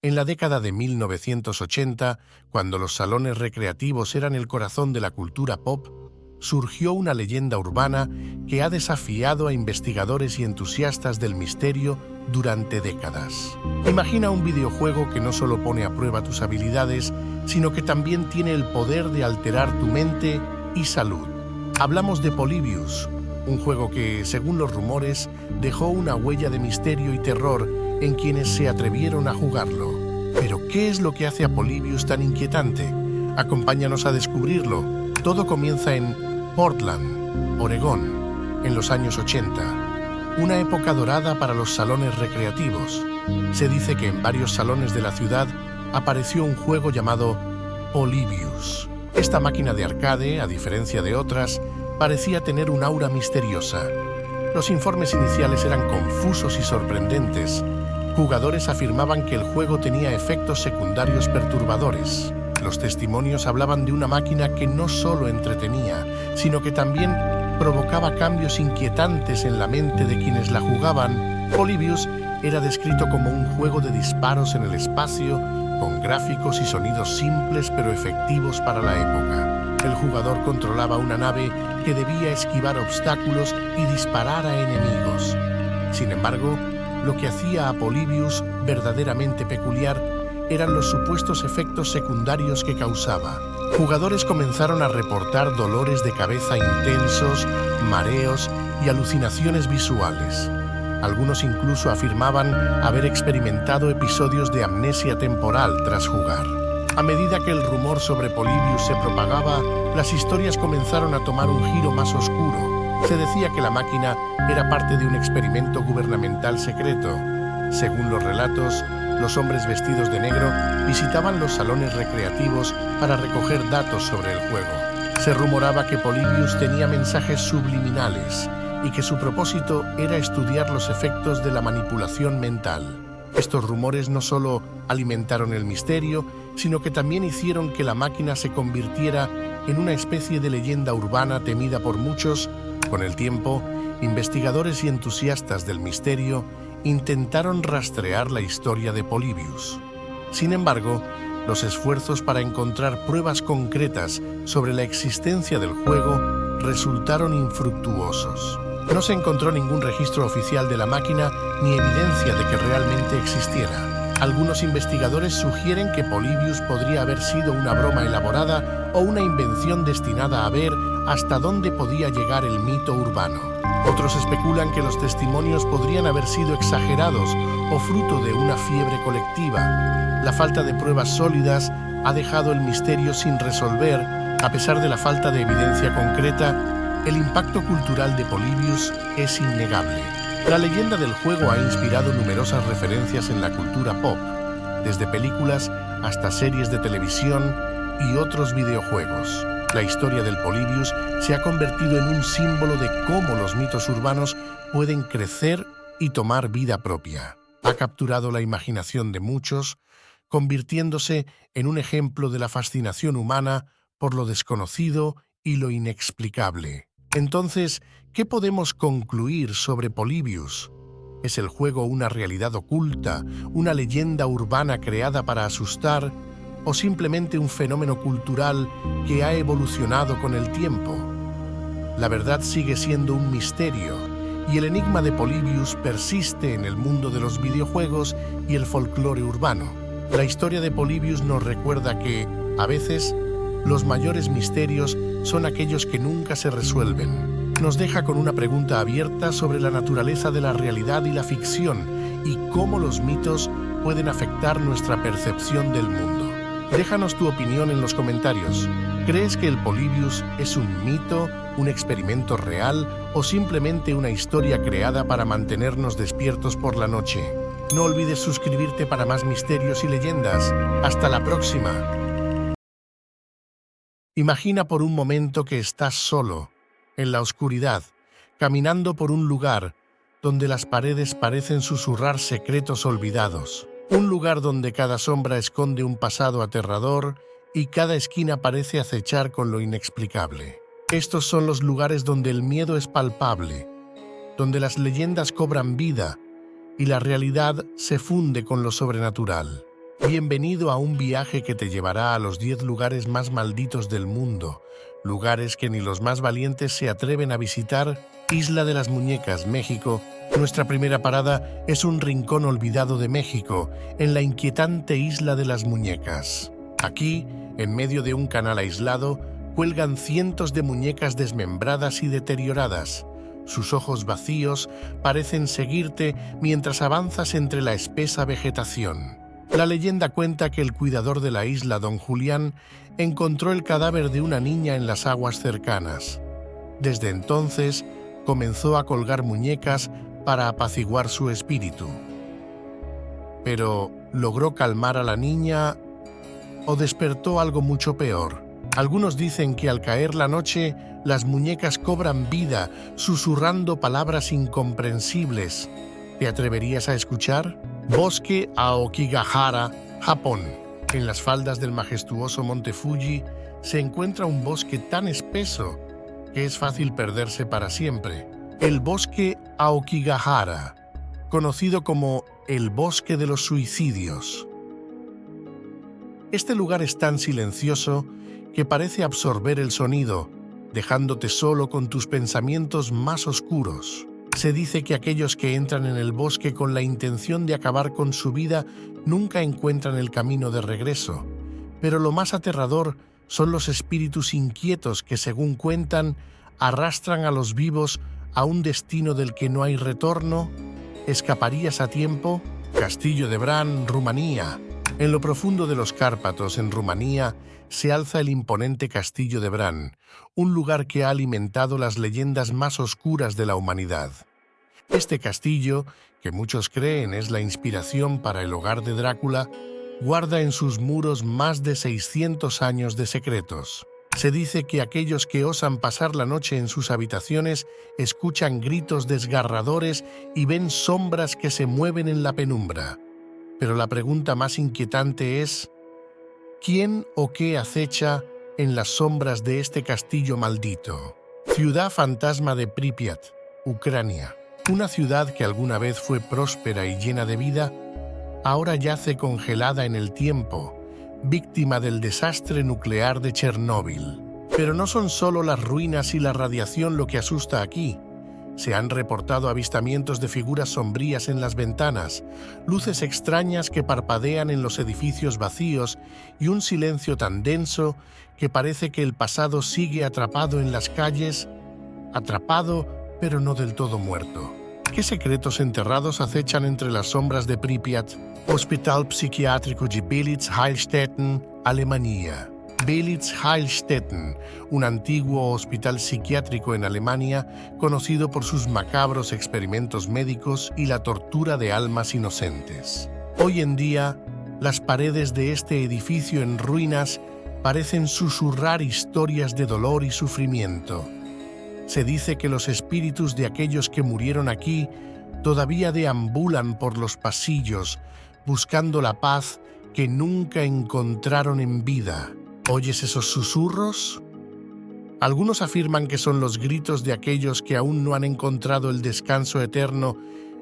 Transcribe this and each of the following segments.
En la década de 1980, cuando los salones recreativos eran el corazón de la cultura pop, surgió una leyenda urbana que ha desafiado a investigadores y entusiastas del misterio durante décadas. Imagina un videojuego que no solo pone a prueba tus habilidades, sino que también tiene el poder de alterar tu mente y salud. Hablamos de Polybius, un juego que, según los rumores, dejó una huella de misterio y terror en quienes se atrevieron a jugarlo. Pero, ¿qué es lo que hace a Polybius tan inquietante? Acompáñanos a descubrirlo. Todo comienza en Portland, Oregón, en los años 80. Una época dorada para los salones recreativos. Se dice que en varios salones de la ciudad apareció un juego llamado Polybius. Esta máquina de arcade, a diferencia de otras, parecía tener un aura misteriosa. Los informes iniciales eran confusos y sorprendentes. Jugadores afirmaban que el juego tenía efectos secundarios perturbadores. Los testimonios hablaban de una máquina que no solo entretenía, sino que también provocaba cambios inquietantes en la mente de quienes la jugaban. Polybius era descrito como un juego de disparos en el espacio, con gráficos y sonidos simples pero efectivos para la época. El jugador controlaba una nave que debía esquivar obstáculos y disparar a enemigos. Sin embargo, lo que hacía a Polybius verdaderamente peculiar eran los supuestos efectos secundarios que causaba. Jugadores comenzaron a reportar dolores de cabeza intensos, mareos y alucinaciones visuales. Algunos incluso afirmaban haber experimentado episodios de amnesia temporal tras jugar. A medida que el rumor sobre Polybius se propagaba, las historias comenzaron a tomar un giro más oscuro. Se decía que la máquina era parte de un experimento gubernamental secreto. Según los relatos, los hombres vestidos de negro visitaban los salones recreativos para recoger datos sobre el juego. Se rumoraba que Polybius tenía mensajes subliminales y que su propósito era estudiar los efectos de la manipulación mental. Estos rumores no solo alimentaron el misterio, sino que también hicieron que la máquina se convirtiera en una especie de leyenda urbana temida por muchos. Con el tiempo, investigadores y entusiastas del misterio intentaron rastrear la historia de Polybius. Sin embargo, los esfuerzos para encontrar pruebas concretas sobre la existencia del juego resultaron infructuosos. No se encontró ningún registro oficial de la máquina ni evidencia de que realmente existiera. Algunos investigadores sugieren que Polybius podría haber sido una broma elaborada o una invención destinada a ver hasta dónde podía llegar el mito urbano. Otros especulan que los testimonios podrían haber sido exagerados o fruto de una fiebre colectiva. La falta de pruebas sólidas ha dejado el misterio sin resolver. A pesar de la falta de evidencia concreta, el impacto cultural de Polybius es innegable. La leyenda del juego ha inspirado numerosas referencias en la cultura pop, desde películas hasta series de televisión y otros videojuegos. La historia del Polybius se ha convertido en un símbolo de cómo los mitos urbanos pueden crecer y tomar vida propia. Ha capturado la imaginación de muchos, convirtiéndose en un ejemplo de la fascinación humana por lo desconocido y lo inexplicable. Entonces, ¿qué podemos concluir sobre Polybius? ¿Es el juego una realidad oculta, una leyenda urbana creada para asustar, o simplemente un fenómeno cultural que ha evolucionado con el tiempo? La verdad sigue siendo un misterio, y el enigma de Polybius persiste en el mundo de los videojuegos y el folclore urbano. La historia de Polybius nos recuerda que, a veces, los mayores misterios son aquellos que nunca se resuelven. Nos deja con una pregunta abierta sobre la naturaleza de la realidad y la ficción y cómo los mitos pueden afectar nuestra percepción del mundo. Déjanos tu opinión en los comentarios. ¿Crees que el Polybius es un mito, un experimento real o simplemente una historia creada para mantenernos despiertos por la noche? No olvides suscribirte para más misterios y leyendas. ¡Hasta la próxima! Imagina por un momento que estás solo, en la oscuridad, caminando por un lugar donde las paredes parecen susurrar secretos olvidados. Un lugar donde cada sombra esconde un pasado aterrador y cada esquina parece acechar con lo inexplicable. Estos son los lugares donde el miedo es palpable, donde las leyendas cobran vida y la realidad se funde con lo sobrenatural. Bienvenido a un viaje que te llevará a los 10 lugares más malditos del mundo, lugares que ni los más valientes se atreven a visitar. Isla de las Muñecas, México. Nuestra primera parada es un rincón olvidado de México, en la inquietante Isla de las Muñecas. Aquí, en medio de un canal aislado, cuelgan cientos de muñecas desmembradas y deterioradas. Sus ojos vacíos parecen seguirte mientras avanzas entre la espesa vegetación. La leyenda cuenta que el cuidador de la isla, don Julián, encontró el cadáver de una niña en las aguas cercanas. Desde entonces, comenzó a colgar muñecas para apaciguar su espíritu. Pero, ¿logró calmar a la niña o despertó algo mucho peor? Algunos dicen que al caer la noche, las muñecas cobran vida, susurrando palabras incomprensibles. ¿Te atreverías a escuchar? Bosque Aokigahara, Japón. En las faldas del majestuoso monte Fuji se encuentra un bosque tan espeso que es fácil perderse para siempre. El bosque Aokigahara, conocido como el bosque de los suicidios. Este lugar es tan silencioso que parece absorber el sonido, dejándote solo con tus pensamientos más oscuros. Se dice que aquellos que entran en el bosque con la intención de acabar con su vida nunca encuentran el camino de regreso. Pero lo más aterrador son los espíritus inquietos que, según cuentan, arrastran a los vivos a un destino del que no hay retorno. ¿Escaparías a tiempo? Castillo de Bran, Rumanía. En lo profundo de los Cárpatos, en Rumanía, se alza el imponente Castillo de Bran, un lugar que ha alimentado las leyendas más oscuras de la humanidad. Este castillo, que muchos creen es la inspiración para el hogar de Drácula, guarda en sus muros más de 600 años de secretos. Se dice que aquellos que osan pasar la noche en sus habitaciones escuchan gritos desgarradores y ven sombras que se mueven en la penumbra. Pero la pregunta más inquietante es: ¿quién o qué acecha en las sombras de este castillo maldito? Ciudad fantasma de Pripyat, Ucrania. Una ciudad que alguna vez fue próspera y llena de vida, ahora yace congelada en el tiempo, víctima del desastre nuclear de Chernóbil. Pero no son solo las ruinas y la radiación lo que asusta aquí. Se han reportado avistamientos de figuras sombrías en las ventanas, luces extrañas que parpadean en los edificios vacíos y un silencio tan denso que parece que el pasado sigue atrapado en las calles, atrapado pero no del todo muerto. ¿Qué secretos enterrados acechan entre las sombras de Pripyat? Hospital Psiquiátrico de Belitz-Heilstätten, Alemania. Belitz-Heilstätten, un antiguo hospital psiquiátrico en Alemania, conocido por sus macabros experimentos médicos y la tortura de almas inocentes. Hoy en día, las paredes de este edificio en ruinas parecen susurrar historias de dolor y sufrimiento. Se dice que los espíritus de aquellos que murieron aquí todavía deambulan por los pasillos, buscando la paz que nunca encontraron en vida. ¿Oyes esos susurros? Algunos afirman que son los gritos de aquellos que aún no han encontrado el descanso eterno.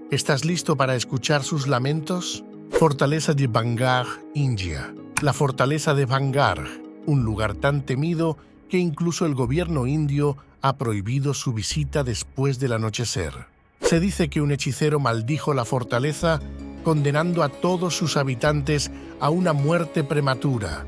¿Estás listo para escuchar sus lamentos? Fortaleza de Bangar, India. La fortaleza de Bangar, un lugar tan temido que incluso el gobierno indio ha prohibido su visita después del anochecer. Se dice que un hechicero maldijo la fortaleza, condenando a todos sus habitantes a una muerte prematura.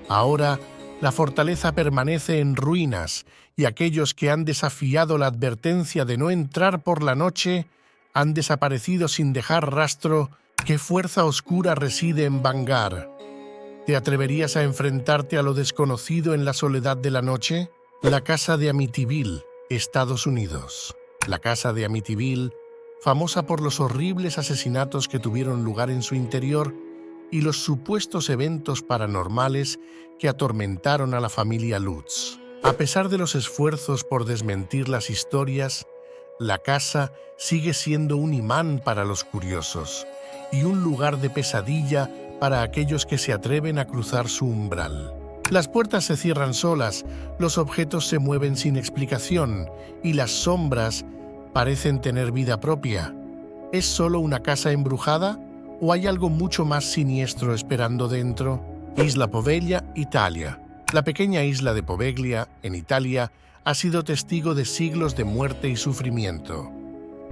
Ahora, la fortaleza permanece en ruinas y aquellos que han desafiado la advertencia de no entrar por la noche han desaparecido sin dejar rastro. ¿Qué fuerza oscura reside en Bangar? ¿Te atreverías a enfrentarte a lo desconocido en la soledad de la noche? La Casa de Amityville, Estados Unidos. La Casa de Amityville, famosa por los horribles asesinatos que tuvieron lugar en su interior y los supuestos eventos paranormales que atormentaron a la familia Lutz. A pesar de los esfuerzos por desmentir las historias, la casa sigue siendo un imán para los curiosos y un lugar de pesadilla para aquellos que se atreven a cruzar su umbral. Las puertas se cierran solas, los objetos se mueven sin explicación y las sombras parecen tener vida propia. ¿Es solo una casa embrujada ¿O hay algo mucho más siniestro esperando dentro? Isla Poveglia, Italia. La pequeña isla de Poveglia, en Italia, ha sido testigo de siglos de muerte y sufrimiento.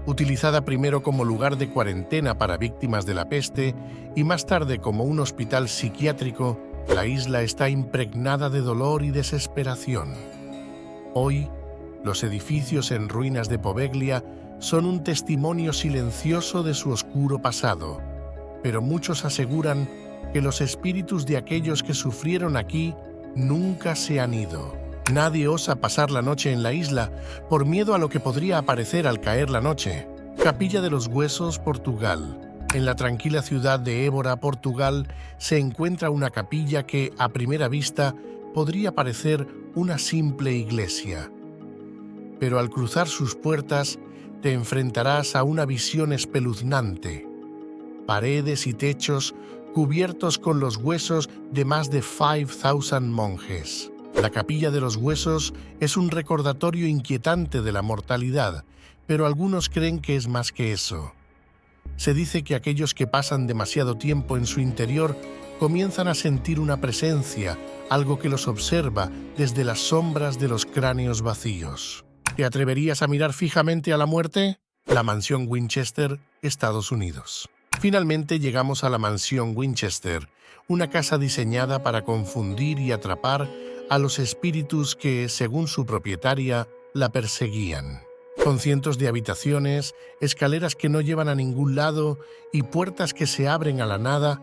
Utilizada primero como lugar de cuarentena para víctimas de la peste y más tarde como un hospital psiquiátrico, la isla está impregnada de dolor y desesperación. Hoy, los edificios en ruinas de Poveglia son un testimonio silencioso de su oscuro pasado, pero muchos aseguran que los espíritus de aquellos que sufrieron aquí nunca se han ido. Nadie osa pasar la noche en la isla por miedo a lo que podría aparecer al caer la noche. Capilla de los Huesos, Portugal. En la tranquila ciudad de Évora, Portugal, se encuentra una capilla que, a primera vista, podría parecer una simple iglesia. Pero al cruzar sus puertas, te enfrentarás a una visión espeluznante. Paredes y techos cubiertos con los huesos de más de 5,000 monjes. La Capilla de los Huesos es un recordatorio inquietante de la mortalidad, pero algunos creen que es más que eso. Se dice que aquellos que pasan demasiado tiempo en su interior comienzan a sentir una presencia, algo que los observa desde las sombras de los cráneos vacíos. ¿Te atreverías a mirar fijamente a la muerte? La Mansión Winchester, Estados Unidos. Finalmente llegamos a la Mansión Winchester, una casa diseñada para confundir y atrapar a los espíritus que, según su propietaria, la perseguían. Con cientos de habitaciones, escaleras que no llevan a ningún lado y puertas que se abren a la nada,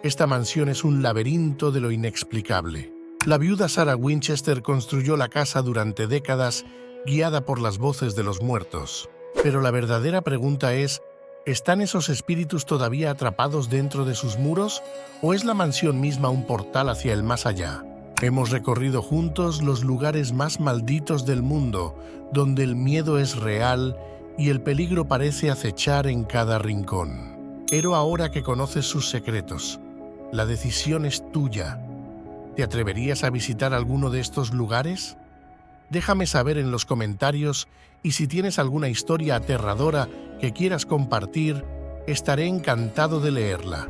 esta mansión es un laberinto de lo inexplicable. La viuda Sarah Winchester construyó la casa durante décadas, guiada por las voces de los muertos. Pero la verdadera pregunta es, ¿están esos espíritus todavía atrapados dentro de sus muros o es la mansión misma un portal hacia el más allá? Hemos recorrido juntos los lugares más malditos del mundo, donde el miedo es real y el peligro parece acechar en cada rincón. Pero ahora que conoces sus secretos, la decisión es tuya. ¿Te atreverías a visitar alguno de estos lugares? Déjame saber en los comentarios y si tienes alguna historia aterradora que quieras compartir, estaré encantado de leerla.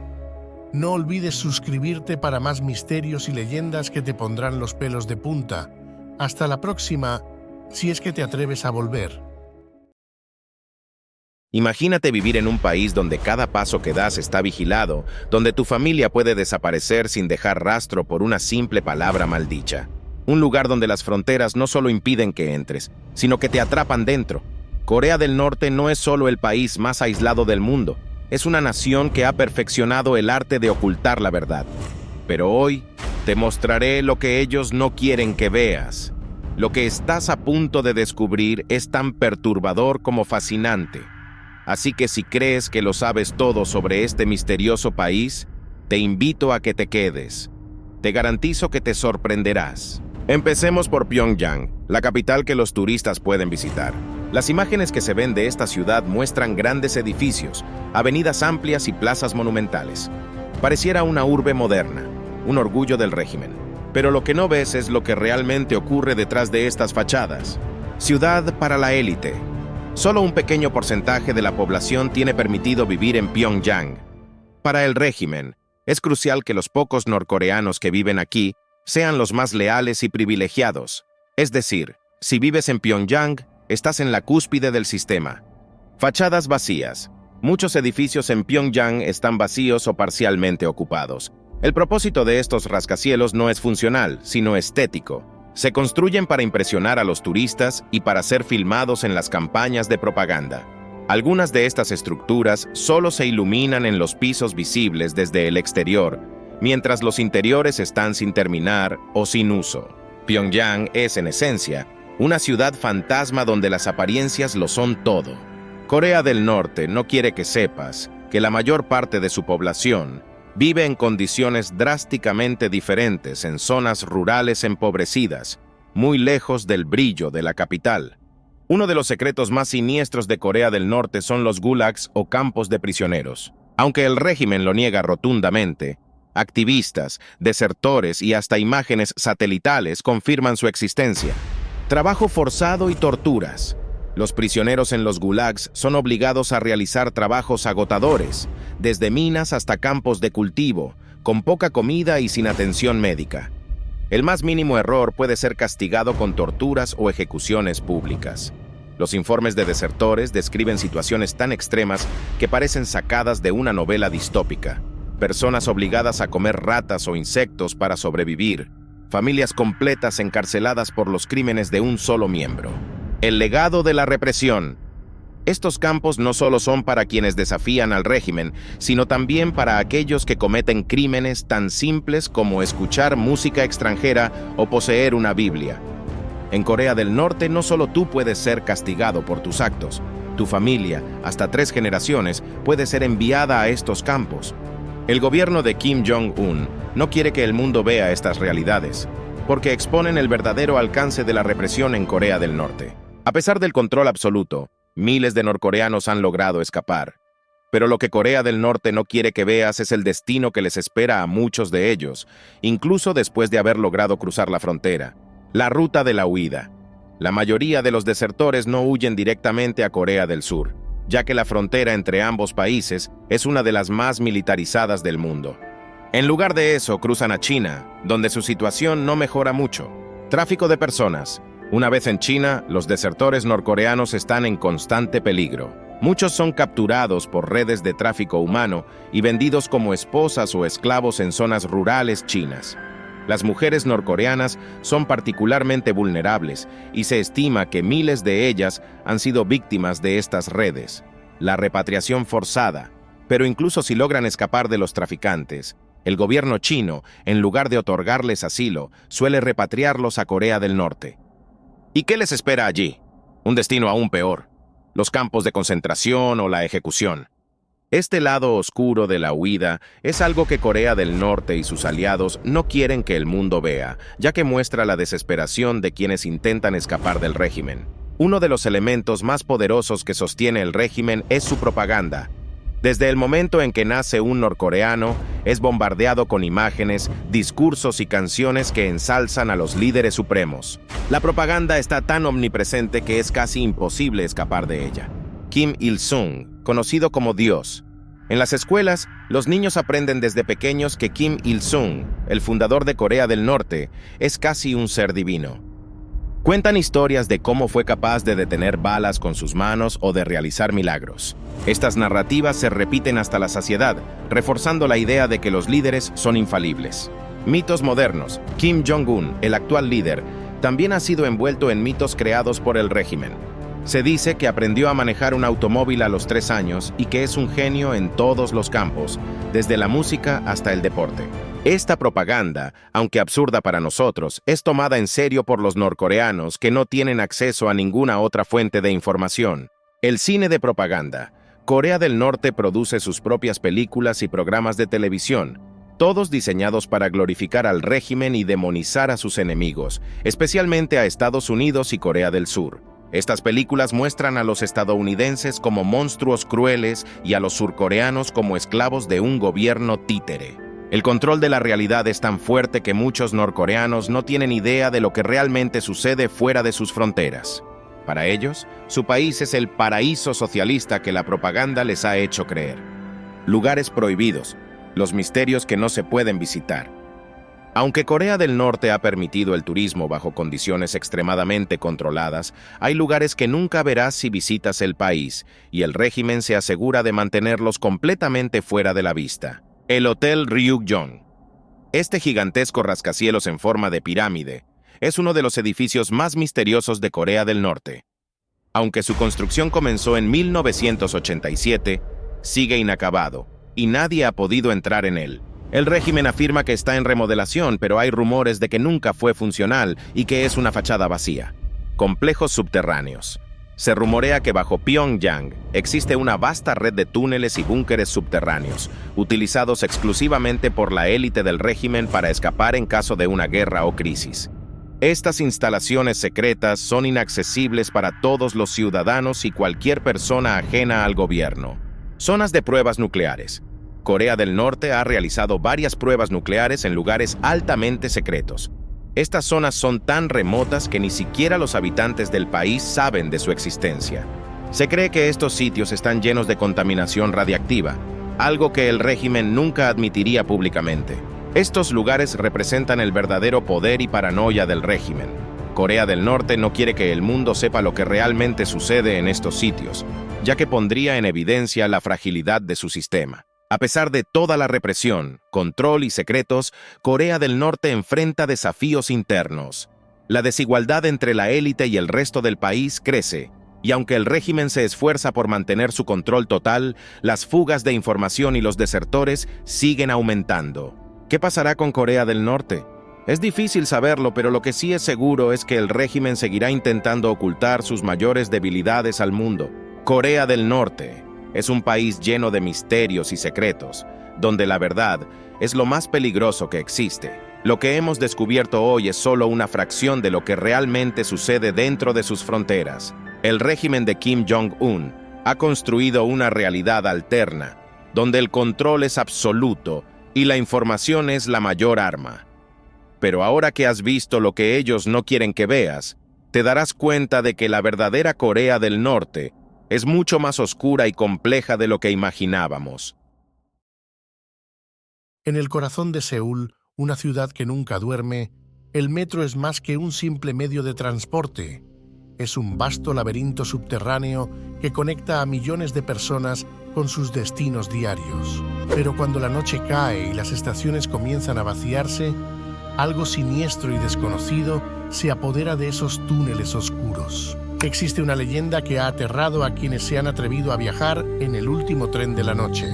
No olvides suscribirte para más misterios y leyendas que te pondrán los pelos de punta. Hasta la próxima, si es que te atreves a volver. Imagínate vivir en un país donde cada paso que das está vigilado, donde tu familia puede desaparecer sin dejar rastro por una simple palabra maldicha. Un lugar donde las fronteras no solo impiden que entres, sino que te atrapan dentro. Corea del Norte no es solo el país más aislado del mundo, es una nación que ha perfeccionado el arte de ocultar la verdad. Pero hoy te mostraré lo que ellos no quieren que veas. Lo que estás a punto de descubrir es tan perturbador como fascinante. Así que si crees que lo sabes todo sobre este misterioso país, te invito a que te quedes. Te garantizo que te sorprenderás. Empecemos por Pyongyang, la capital que los turistas pueden visitar. Las imágenes que se ven de esta ciudad muestran grandes edificios, avenidas amplias y plazas monumentales. Pareciera una urbe moderna, un orgullo del régimen. Pero lo que no ves es lo que realmente ocurre detrás de estas fachadas. Ciudad para la élite. Solo un pequeño porcentaje de la población tiene permitido vivir en Pyongyang. Para el régimen, es crucial que los pocos norcoreanos que viven aquí sean los más leales y privilegiados. Es decir, si vives en Pyongyang, estás en la cúspide del sistema. Fachadas vacías. Muchos edificios en Pyongyang están vacíos o parcialmente ocupados. El propósito de estos rascacielos no es funcional, sino estético. Se construyen para impresionar a los turistas y para ser filmados en las campañas de propaganda. Algunas de estas estructuras solo se iluminan en los pisos visibles desde el exterior, mientras los interiores están sin terminar o sin uso. Pyongyang es, en esencia, una ciudad fantasma donde las apariencias lo son todo. Corea del Norte no quiere que sepas que la mayor parte de su población vive en condiciones drásticamente diferentes en zonas rurales empobrecidas, muy lejos del brillo de la capital. Uno de los secretos más siniestros de Corea del Norte son los gulags o campos de prisioneros. Aunque el régimen lo niega rotundamente, activistas, desertores y hasta imágenes satelitales confirman su existencia. Trabajo forzado y torturas. Los prisioneros en los gulags son obligados a realizar trabajos agotadores, desde minas hasta campos de cultivo, con poca comida y sin atención médica. El más mínimo error puede ser castigado con torturas o ejecuciones públicas. Los informes de desertores describen situaciones tan extremas que parecen sacadas de una novela distópica. Personas obligadas a comer ratas o insectos para sobrevivir. Familias completas encarceladas por los crímenes de un solo miembro. El legado de la represión. Estos campos no solo son para quienes desafían al régimen, sino también para aquellos que cometen crímenes tan simples como escuchar música extranjera o poseer una Biblia. En Corea del Norte no solo tú puedes ser castigado por tus actos, tu familia, hasta 3 generaciones, puede ser enviada a estos campos. El gobierno de Kim Jong-un no quiere que el mundo vea estas realidades, porque exponen el verdadero alcance de la represión en Corea del Norte. A pesar del control absoluto, miles de norcoreanos han logrado escapar. Pero lo que Corea del Norte no quiere que veas es el destino que les espera a muchos de ellos, incluso después de haber logrado cruzar la frontera. La ruta de la huida. La mayoría de los desertores no huyen directamente a Corea del Sur, ya que la frontera entre ambos países es una de las más militarizadas del mundo. En lugar de eso, cruzan a China, donde su situación no mejora mucho. Tráfico de personas. Una vez en China, los desertores norcoreanos están en constante peligro. Muchos son capturados por redes de tráfico humano y vendidos como esposas o esclavos en zonas rurales chinas. Las mujeres norcoreanas son particularmente vulnerables y se estima que miles de ellas han sido víctimas de estas redes. La repatriación forzada. Pero incluso si logran escapar de los traficantes, el gobierno chino, en lugar de otorgarles asilo, suele repatriarlos a Corea del Norte. ¿Y qué les espera allí? Un destino aún peor, los campos de concentración o la ejecución. Este lado oscuro de la huida es algo que Corea del Norte y sus aliados no quieren que el mundo vea, ya que muestra la desesperación de quienes intentan escapar del régimen. Uno de los elementos más poderosos que sostiene el régimen es su propaganda. Desde el momento en que nace un norcoreano, es bombardeado con imágenes, discursos y canciones que ensalzan a los líderes supremos. La propaganda está tan omnipresente que es casi imposible escapar de ella. Kim Il-sung, conocido como Dios. En las escuelas, los niños aprenden desde pequeños que Kim Il-sung, el fundador de Corea del Norte, es casi un ser divino. Cuentan historias de cómo fue capaz de detener balas con sus manos o de realizar milagros. Estas narrativas se repiten hasta la saciedad, reforzando la idea de que los líderes son infalibles. Mitos modernos. Kim Jong-un, el actual líder, también ha sido envuelto en mitos creados por el régimen. Se dice que aprendió a manejar un automóvil a los 3 años y que es un genio en todos los campos, desde la música hasta el deporte. Esta propaganda, aunque absurda para nosotros, es tomada en serio por los norcoreanos que no tienen acceso a ninguna otra fuente de información. El cine de propaganda. Corea del Norte produce sus propias películas y programas de televisión, todos diseñados para glorificar al régimen y demonizar a sus enemigos, especialmente a Estados Unidos y Corea del Sur. Estas películas muestran a los estadounidenses como monstruos crueles y a los surcoreanos como esclavos de un gobierno títere. El control de la realidad es tan fuerte que muchos norcoreanos no tienen idea de lo que realmente sucede fuera de sus fronteras. Para ellos, su país es el paraíso socialista que la propaganda les ha hecho creer. Lugares prohibidos, los misterios que no se pueden visitar. Aunque Corea del Norte ha permitido el turismo bajo condiciones extremadamente controladas, hay lugares que nunca verás si visitas el país, y el régimen se asegura de mantenerlos completamente fuera de la vista. El Hotel Ryugyong. Este gigantesco rascacielos en forma de pirámide es uno de los edificios más misteriosos de Corea del Norte. Aunque su construcción comenzó en 1987, sigue inacabado, y nadie ha podido entrar en él. El régimen afirma que está en remodelación, pero hay rumores de que nunca fue funcional y que es una fachada vacía. Complejos subterráneos. Se rumorea que bajo Pyongyang existe una vasta red de túneles y búnkeres subterráneos, utilizados exclusivamente por la élite del régimen para escapar en caso de una guerra o crisis. Estas instalaciones secretas son inaccesibles para todos los ciudadanos y cualquier persona ajena al gobierno. Zonas de pruebas nucleares. Corea del Norte ha realizado varias pruebas nucleares en lugares altamente secretos. Estas zonas son tan remotas que ni siquiera los habitantes del país saben de su existencia. Se cree que estos sitios están llenos de contaminación radiactiva, algo que el régimen nunca admitiría públicamente. Estos lugares representan el verdadero poder y paranoia del régimen. Corea del Norte no quiere que el mundo sepa lo que realmente sucede en estos sitios, ya que pondría en evidencia la fragilidad de su sistema. A pesar de toda la represión, control y secretos, Corea del Norte enfrenta desafíos internos. La desigualdad entre la élite y el resto del país crece, y aunque el régimen se esfuerza por mantener su control total, las fugas de información y los desertores siguen aumentando. ¿Qué pasará con Corea del Norte? Es difícil saberlo, pero lo que sí es seguro es que el régimen seguirá intentando ocultar sus mayores debilidades al mundo. Corea del Norte es un país lleno de misterios y secretos, donde la verdad es lo más peligroso que existe. Lo que hemos descubierto hoy es solo una fracción de lo que realmente sucede dentro de sus fronteras. El régimen de Kim Jong-un ha construido una realidad alterna, donde el control es absoluto y la información es la mayor arma. Pero ahora que has visto lo que ellos no quieren que veas, te darás cuenta de que la verdadera Corea del Norte es mucho más oscura y compleja de lo que imaginábamos. En el corazón de Seúl, una ciudad que nunca duerme, el metro es más que un simple medio de transporte. Es un vasto laberinto subterráneo que conecta a millones de personas con sus destinos diarios. Pero cuando la noche cae y las estaciones comienzan a vaciarse, algo siniestro y desconocido se apodera de esos túneles oscuros. Existe una leyenda que ha aterrado a quienes se han atrevido a viajar en el último tren de la noche.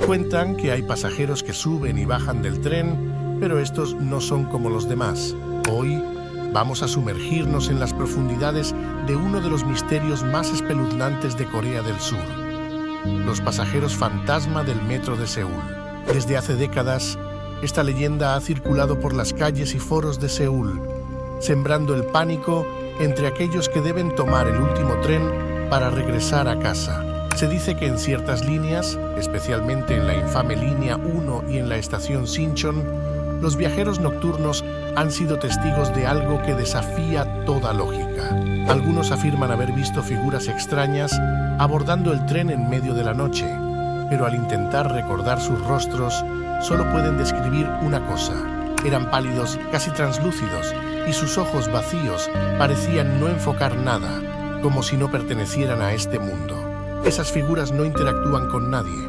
Cuentan que hay pasajeros que suben y bajan del tren, pero estos no son como los demás. Hoy vamos a sumergirnos en las profundidades de uno de los misterios más espeluznantes de Corea del Sur: los pasajeros fantasma del metro de Seúl. Desde hace décadas, esta leyenda ha circulado por las calles y foros de Seúl, sembrando el pánico entre aquellos que deben tomar el último tren para regresar a casa. Se dice que en ciertas líneas, especialmente en la infame línea 1 y en la estación Sinchon, los viajeros nocturnos han sido testigos de algo que desafía toda lógica. Algunos afirman haber visto figuras extrañas abordando el tren en medio de la noche, pero al intentar recordar sus rostros, solo pueden describir una cosa: eran pálidos, casi translúcidos, y sus ojos vacíos parecían no enfocar nada, como si no pertenecieran a este mundo. Esas figuras no interactúan con nadie.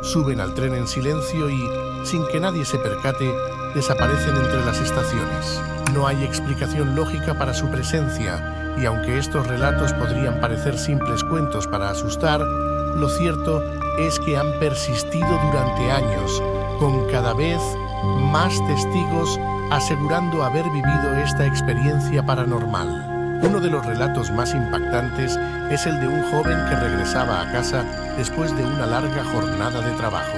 Suben al tren en silencio y, sin que nadie se percate, desaparecen entre las estaciones. No hay explicación lógica para su presencia, y aunque estos relatos podrían parecer simples cuentos para asustar, lo cierto es que han persistido durante años, con cada vez más testigos asegurando haber vivido esta experiencia paranormal. Uno de los relatos más impactantes es el de un joven que regresaba a casa después de una larga jornada de trabajo.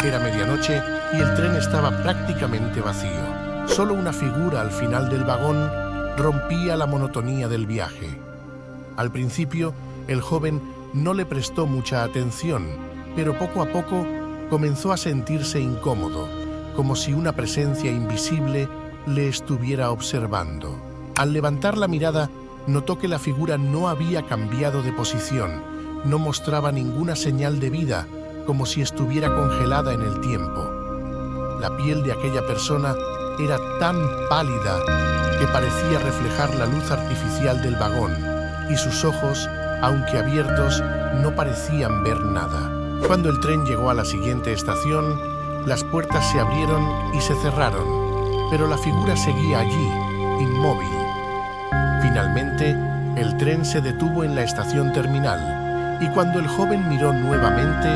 Era medianoche y el tren estaba prácticamente vacío. Solo una figura al final del vagón rompía la monotonía del viaje. Al principio, el joven no le prestó mucha atención, pero poco a poco comenzó a sentirse incómodo, como si una presencia invisible le estuviera observando. Al levantar la mirada, notó que la figura no había cambiado de posición, no mostraba ninguna señal de vida, como si estuviera congelada en el tiempo. La piel de aquella persona era tan pálida que parecía reflejar la luz artificial del vagón, y sus ojos, aunque abiertos, no parecían ver nada. Cuando el tren llegó a la siguiente estación, las puertas se abrieron y se cerraron, pero la figura seguía allí, inmóvil. Finalmente, el tren se detuvo en la estación terminal, y cuando el joven miró nuevamente,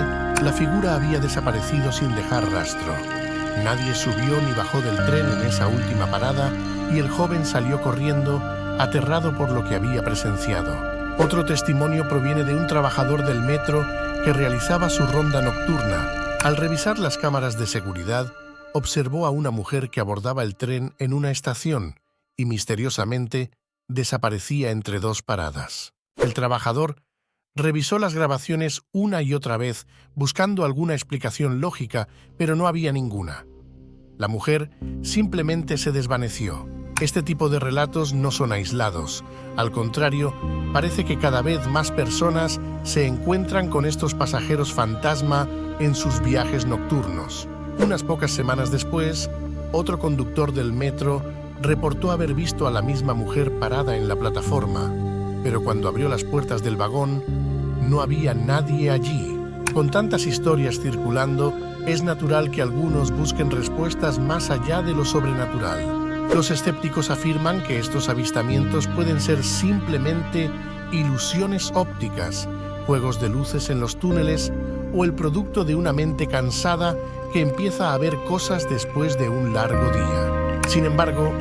la figura había desaparecido sin dejar rastro. Nadie subió ni bajó del tren en esa última parada, y el joven salió corriendo, aterrado por lo que había presenciado. Otro testimonio proviene de un trabajador del metro que realizaba su ronda nocturna. Al revisar las cámaras de seguridad, observó a una mujer que abordaba el tren en una estación y misteriosamente desaparecía entre dos paradas. El trabajador revisó las grabaciones una y otra vez, buscando alguna explicación lógica, pero no había ninguna. La mujer simplemente se desvaneció. Este tipo de relatos no son aislados. Al contrario, parece que cada vez más personas se encuentran con estos pasajeros fantasma en sus viajes nocturnos. Unas pocas semanas después, otro conductor del metro reportó haber visto a la misma mujer parada en la plataforma, pero cuando abrió las puertas del vagón, no había nadie allí. Con tantas historias circulando, es natural que algunos busquen respuestas más allá de lo sobrenatural. Los escépticos afirman que estos avistamientos pueden ser simplemente ilusiones ópticas, juegos de luces en los túneles o el producto de una mente cansada que empieza a ver cosas después de un largo día. Sin embargo,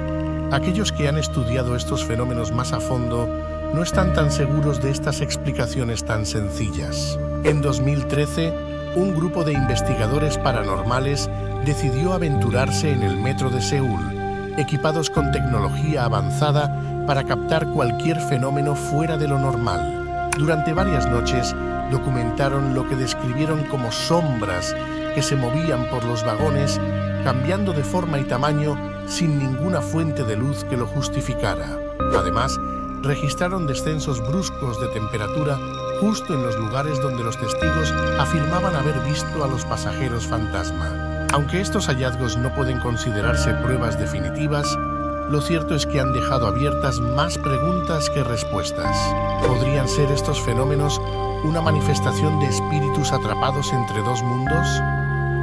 aquellos que han estudiado estos fenómenos más a fondo no están tan seguros de estas explicaciones tan sencillas. En 2013, un grupo de investigadores paranormales decidió aventurarse en el metro de Seúl, equipados con tecnología avanzada para captar cualquier fenómeno fuera de lo normal. Durante varias noches, documentaron lo que describieron como sombras que se movían por los vagones, cambiando de forma y tamaño sin ninguna fuente de luz que lo justificara. Además, registraron descensos bruscos de temperatura justo en los lugares donde los testigos afirmaban haber visto a los pasajeros fantasma. Aunque estos hallazgos no pueden considerarse pruebas definitivas, lo cierto es que han dejado abiertas más preguntas que respuestas. ¿Podrían ser estos fenómenos una manifestación de espíritus atrapados entre dos mundos?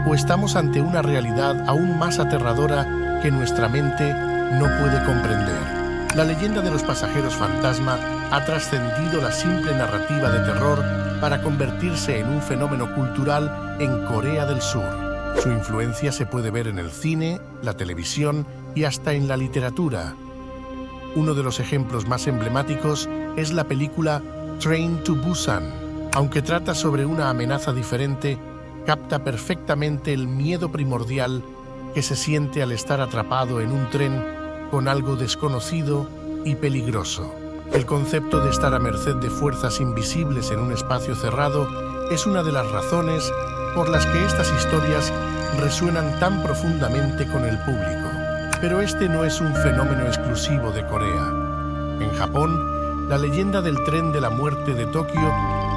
¿O estamos ante una realidad aún más aterradora que nuestra mente no puede comprender? La leyenda de los pasajeros fantasma ha trascendido la simple narrativa de terror para convertirse en un fenómeno cultural en Corea del Sur. Su influencia se puede ver en el cine, la televisión y hasta en la literatura. Uno de los ejemplos más emblemáticos es la película Train to Busan. Aunque trata sobre una amenaza diferente, capta perfectamente el miedo primordial que se siente al estar atrapado en un tren con algo desconocido y peligroso. El concepto de estar a merced de fuerzas invisibles en un espacio cerrado es una de las razones por las que estas historias resuenan tan profundamente con el público. Pero este no es un fenómeno exclusivo de Corea. En Japón, la leyenda del tren de la muerte de Tokio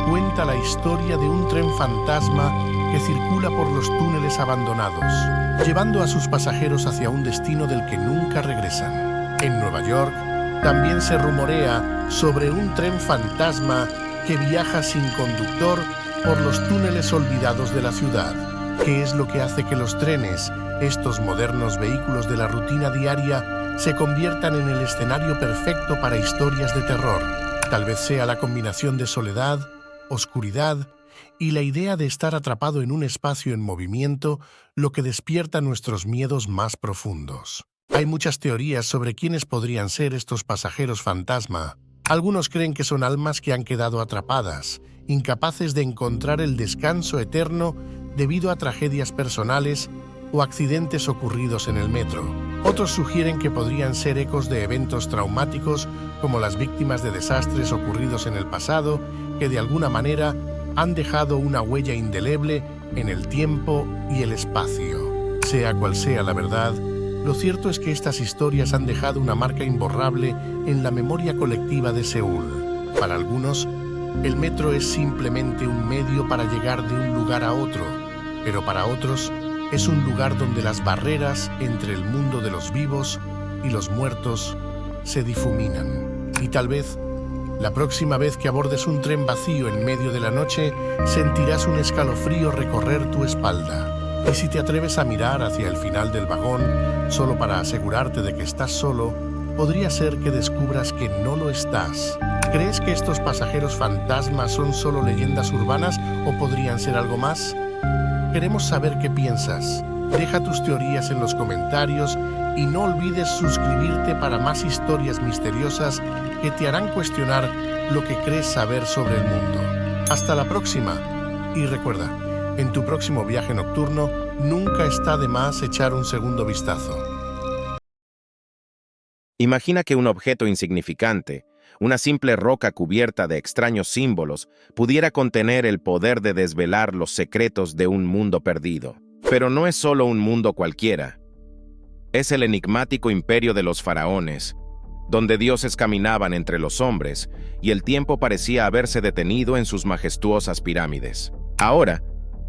cuenta la historia de un tren fantasma que circula por los túneles abandonados, llevando a sus pasajeros hacia un destino del que nunca regresan. En Nueva York, también se rumorea sobre un tren fantasma que viaja sin conductor por los túneles olvidados de la ciudad. ¿Qué es lo que hace que los trenes, estos modernos vehículos de la rutina diaria, se conviertan en el escenario perfecto para historias de terror? Tal vez sea la combinación de soledad, oscuridad y la idea de estar atrapado en un espacio en movimiento lo que despierta nuestros miedos más profundos. Hay muchas teorías sobre quiénes podrían ser estos pasajeros fantasma. Algunos creen que son almas que han quedado atrapadas, incapaces de encontrar el descanso eterno debido a tragedias personales o accidentes ocurridos en el metro. Otros sugieren que podrían ser ecos de eventos traumáticos como las víctimas de desastres ocurridos en el pasado que de alguna manera han dejado una huella indeleble en el tiempo y el espacio. Sea cual sea la verdad, lo cierto es que estas historias han dejado una marca imborrable en la memoria colectiva de Seúl. Para algunos, el metro es simplemente un medio para llegar de un lugar a otro, pero para otros es un lugar donde las barreras entre el mundo de los vivos y los muertos se difuminan. Y tal vez, la próxima vez que abordes un tren vacío en medio de la noche, sentirás un escalofrío recorrer tu espalda. Y si te atreves a mirar hacia el final del vagón, solo para asegurarte de que estás solo, podría ser que descubras que no lo estás. ¿Crees que estos pasajeros fantasmas son solo leyendas urbanas o podrían ser algo más? Queremos saber qué piensas. Deja tus teorías en los comentarios y no olvides suscribirte para más historias misteriosas que te harán cuestionar lo que crees saber sobre el mundo. Hasta la próxima. Y recuerda, en tu próximo viaje nocturno, nunca está de más echar un segundo vistazo. Imagina que un objeto insignificante, una simple roca cubierta de extraños símbolos, pudiera contener el poder de desvelar los secretos de un mundo perdido. Pero no es solo un mundo cualquiera. es el enigmático imperio de los faraones, donde dioses caminaban entre los hombres y el tiempo parecía haberse detenido en sus majestuosas pirámides. Ahora,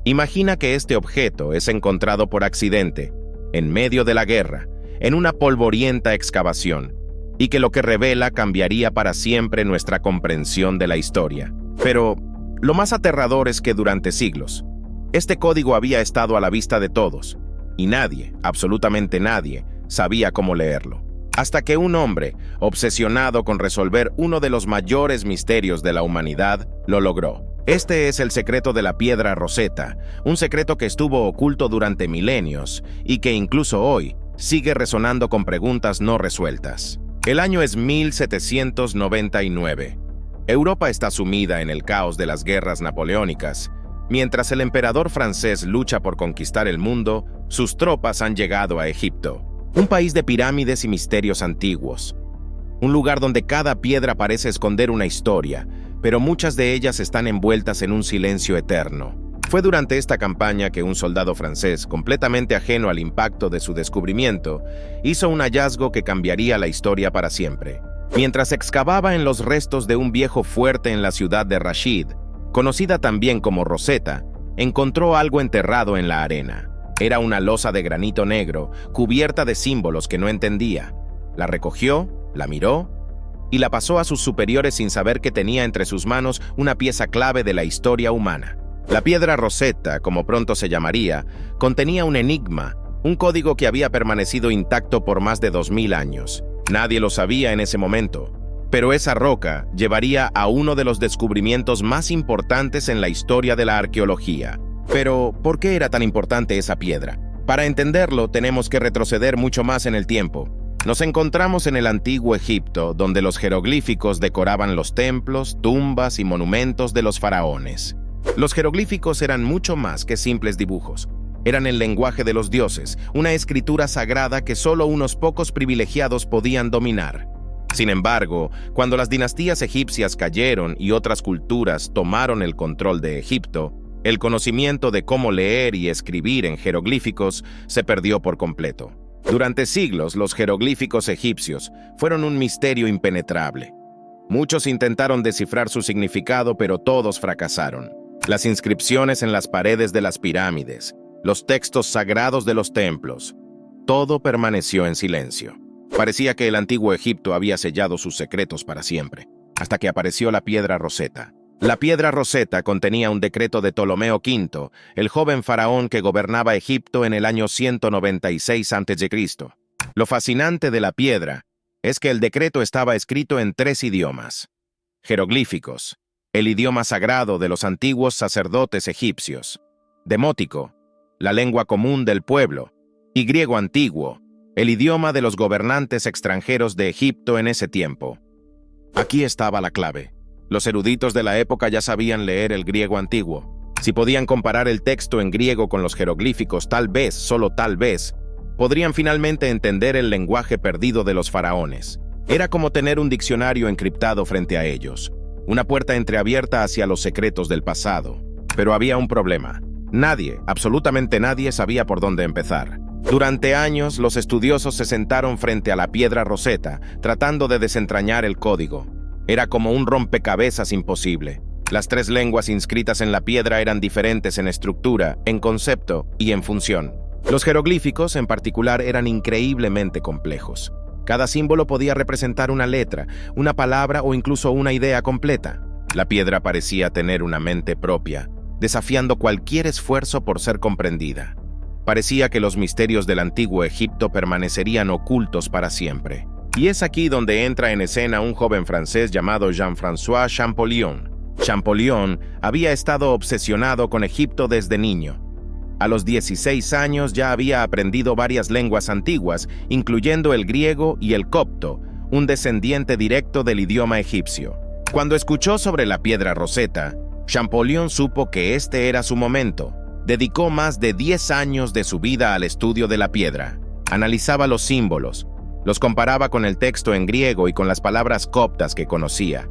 imagina que este objeto es encontrado por accidente, en medio de la guerra, en una polvorienta excavación, y que lo que revela cambiaría para siempre nuestra comprensión de la historia. Pero lo más aterrador es que durante siglos, este código había estado a la vista de todos, y nadie, absolutamente nadie, sabía cómo leerlo. Hasta que un hombre, obsesionado con resolver uno de los mayores misterios de la humanidad, lo logró. Este es el secreto de la piedra Rosetta, un secreto que estuvo oculto durante milenios y que incluso hoy sigue resonando con preguntas no resueltas. El año es 1799. Europa está sumida en el caos de las guerras napoleónicas. Mientras el emperador francés lucha por conquistar el mundo, sus tropas han llegado a Egipto. Un país de pirámides y misterios antiguos. Un lugar donde cada piedra parece esconder una historia, pero muchas de ellas están envueltas en un silencio eterno. Fue durante esta campaña que un soldado francés, completamente ajeno al impacto de su descubrimiento, hizo un hallazgo que cambiaría la historia para siempre. Mientras excavaba en los restos de un viejo fuerte en la ciudad de Rashid, conocida también como Rosetta, encontró algo enterrado en la arena. Era una losa de granito negro, cubierta de símbolos que no entendía. La recogió, la miró y la pasó a sus superiores sin saber que tenía entre sus manos una pieza clave de la historia humana. La piedra Rosetta, como pronto se llamaría, contenía un enigma, un código que había permanecido intacto por más de 2000 años. Nadie lo sabía en ese momento, pero esa roca llevaría a uno de los descubrimientos más importantes en la historia de la arqueología. Pero, ¿por qué era tan importante esa piedra? Para entenderlo, tenemos que retroceder mucho más en el tiempo. Nos encontramos en el antiguo Egipto, donde los jeroglíficos decoraban los templos, tumbas y monumentos de los faraones. Los jeroglíficos eran mucho más que simples dibujos. Eran el lenguaje de los dioses, una escritura sagrada que solo unos pocos privilegiados podían dominar. Sin embargo, cuando las dinastías egipcias cayeron y otras culturas tomaron el control de Egipto, el conocimiento de cómo leer y escribir en jeroglíficos se perdió por completo. Durante siglos, los jeroglíficos egipcios fueron un misterio impenetrable. Muchos intentaron descifrar su significado, pero todos fracasaron. Las inscripciones en las paredes de las pirámides, los textos sagrados de los templos, todo permaneció en silencio. Parecía que el antiguo Egipto había sellado sus secretos para siempre, hasta que apareció la piedra Rosetta. La piedra Rosetta contenía un decreto de Ptolomeo V, el joven faraón que gobernaba Egipto en el año 196 a.C. Lo fascinante de la piedra es que el decreto estaba escrito en 3 idiomas: jeroglíficos, el idioma sagrado de los antiguos sacerdotes egipcios; demótico, la lengua común del pueblo; y griego antiguo, el idioma de los gobernantes extranjeros de Egipto en ese tiempo. Aquí estaba la clave. Los eruditos de la época ya sabían leer el griego antiguo. Si podían comparar el texto en griego con los jeroglíficos, tal vez, solo tal vez, podrían finalmente entender el lenguaje perdido de los faraones. Era como tener un diccionario encriptado frente a ellos, una puerta entreabierta hacia los secretos del pasado. Pero había un problema. Nadie, absolutamente nadie, sabía por dónde empezar. Durante años, los estudiosos se sentaron frente a la piedra Rosetta, tratando de desentrañar el código. Era como un rompecabezas imposible. Las 3 lenguas inscritas en la piedra eran diferentes en estructura, en concepto y en función. Los jeroglíficos, en particular, eran increíblemente complejos. Cada símbolo podía representar una letra, una palabra o incluso una idea completa. La piedra parecía tener una mente propia, desafiando cualquier esfuerzo por ser comprendida. Parecía que los misterios del antiguo Egipto permanecerían ocultos para siempre. Y es aquí donde entra en escena un joven francés llamado Jean-François Champollion. Champollion había estado obsesionado con Egipto desde niño. A los 16 años ya había aprendido varias lenguas antiguas, incluyendo el griego y el copto, un descendiente directo del idioma egipcio. Cuando escuchó sobre la piedra Rosetta, Champollion supo que este era su momento. Dedicó más de 10 años de su vida al estudio de la piedra. Analizaba los símbolos, los comparaba con el texto en griego y con las palabras coptas que conocía.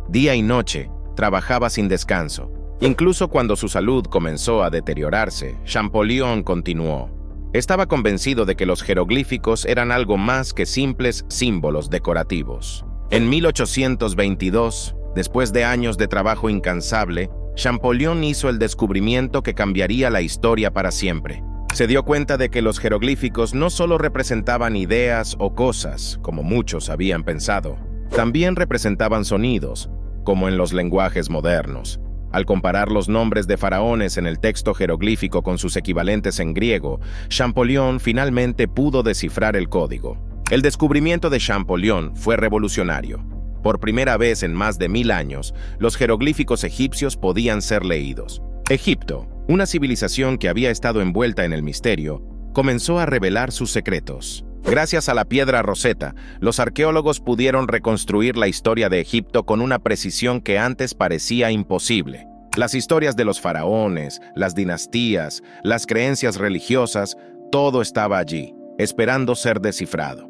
Día y noche, trabajaba sin descanso. Incluso cuando su salud comenzó a deteriorarse, Champollion continuó. Estaba convencido de que los jeroglíficos eran algo más que simples símbolos decorativos. En 1822, después de años de trabajo incansable, Champollion hizo el descubrimiento que cambiaría la historia para siempre. Se dio cuenta de que los jeroglíficos no solo representaban ideas o cosas, como muchos habían pensado, también representaban sonidos, como en los lenguajes modernos. Al comparar los nombres de faraones en el texto jeroglífico con sus equivalentes en griego, Champollion finalmente pudo descifrar el código. El descubrimiento de Champollion fue revolucionario. Por primera vez en más de 1000 años, los jeroglíficos egipcios podían ser leídos. Egipto, una civilización que había estado envuelta en el misterio, comenzó a revelar sus secretos. Gracias a la piedra Rosetta, los arqueólogos pudieron reconstruir la historia de Egipto con una precisión que antes parecía imposible. Las historias de los faraones, las dinastías, las creencias religiosas, todo estaba allí, esperando ser descifrado.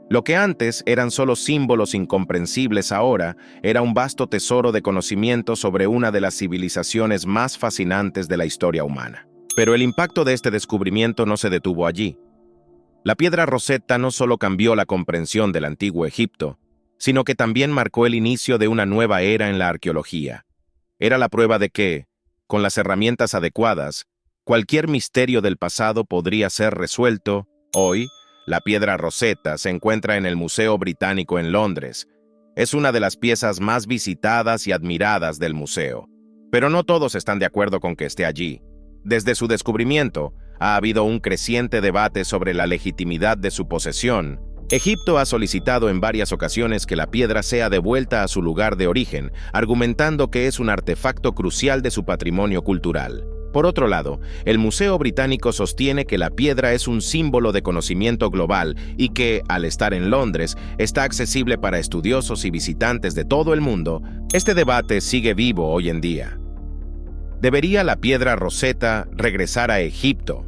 Lo que antes eran solo símbolos incomprensibles ahora era un vasto tesoro de conocimiento sobre una de las civilizaciones más fascinantes de la historia humana. Pero el impacto de este descubrimiento no se detuvo allí. La piedra Rosetta no solo cambió la comprensión del antiguo Egipto, sino que también marcó el inicio de una nueva era en la arqueología. Era la prueba de que, con las herramientas adecuadas, cualquier misterio del pasado podría ser resuelto. Hoy, la piedra Rosetta se encuentra en el Museo Británico en Londres. Es una de las piezas más visitadas y admiradas del museo. Pero no todos están de acuerdo con que esté allí. Desde su descubrimiento, ha habido un creciente debate sobre la legitimidad de su posesión. Egipto ha solicitado en varias ocasiones que la piedra sea devuelta a su lugar de origen, argumentando que es un artefacto crucial de su patrimonio cultural. Por otro lado, el Museo Británico sostiene que la piedra es un símbolo de conocimiento global y que, al estar en Londres, está accesible para estudiosos y visitantes de todo el mundo. Este debate sigue vivo hoy en día. ¿Debería la piedra Rosetta regresar a Egipto?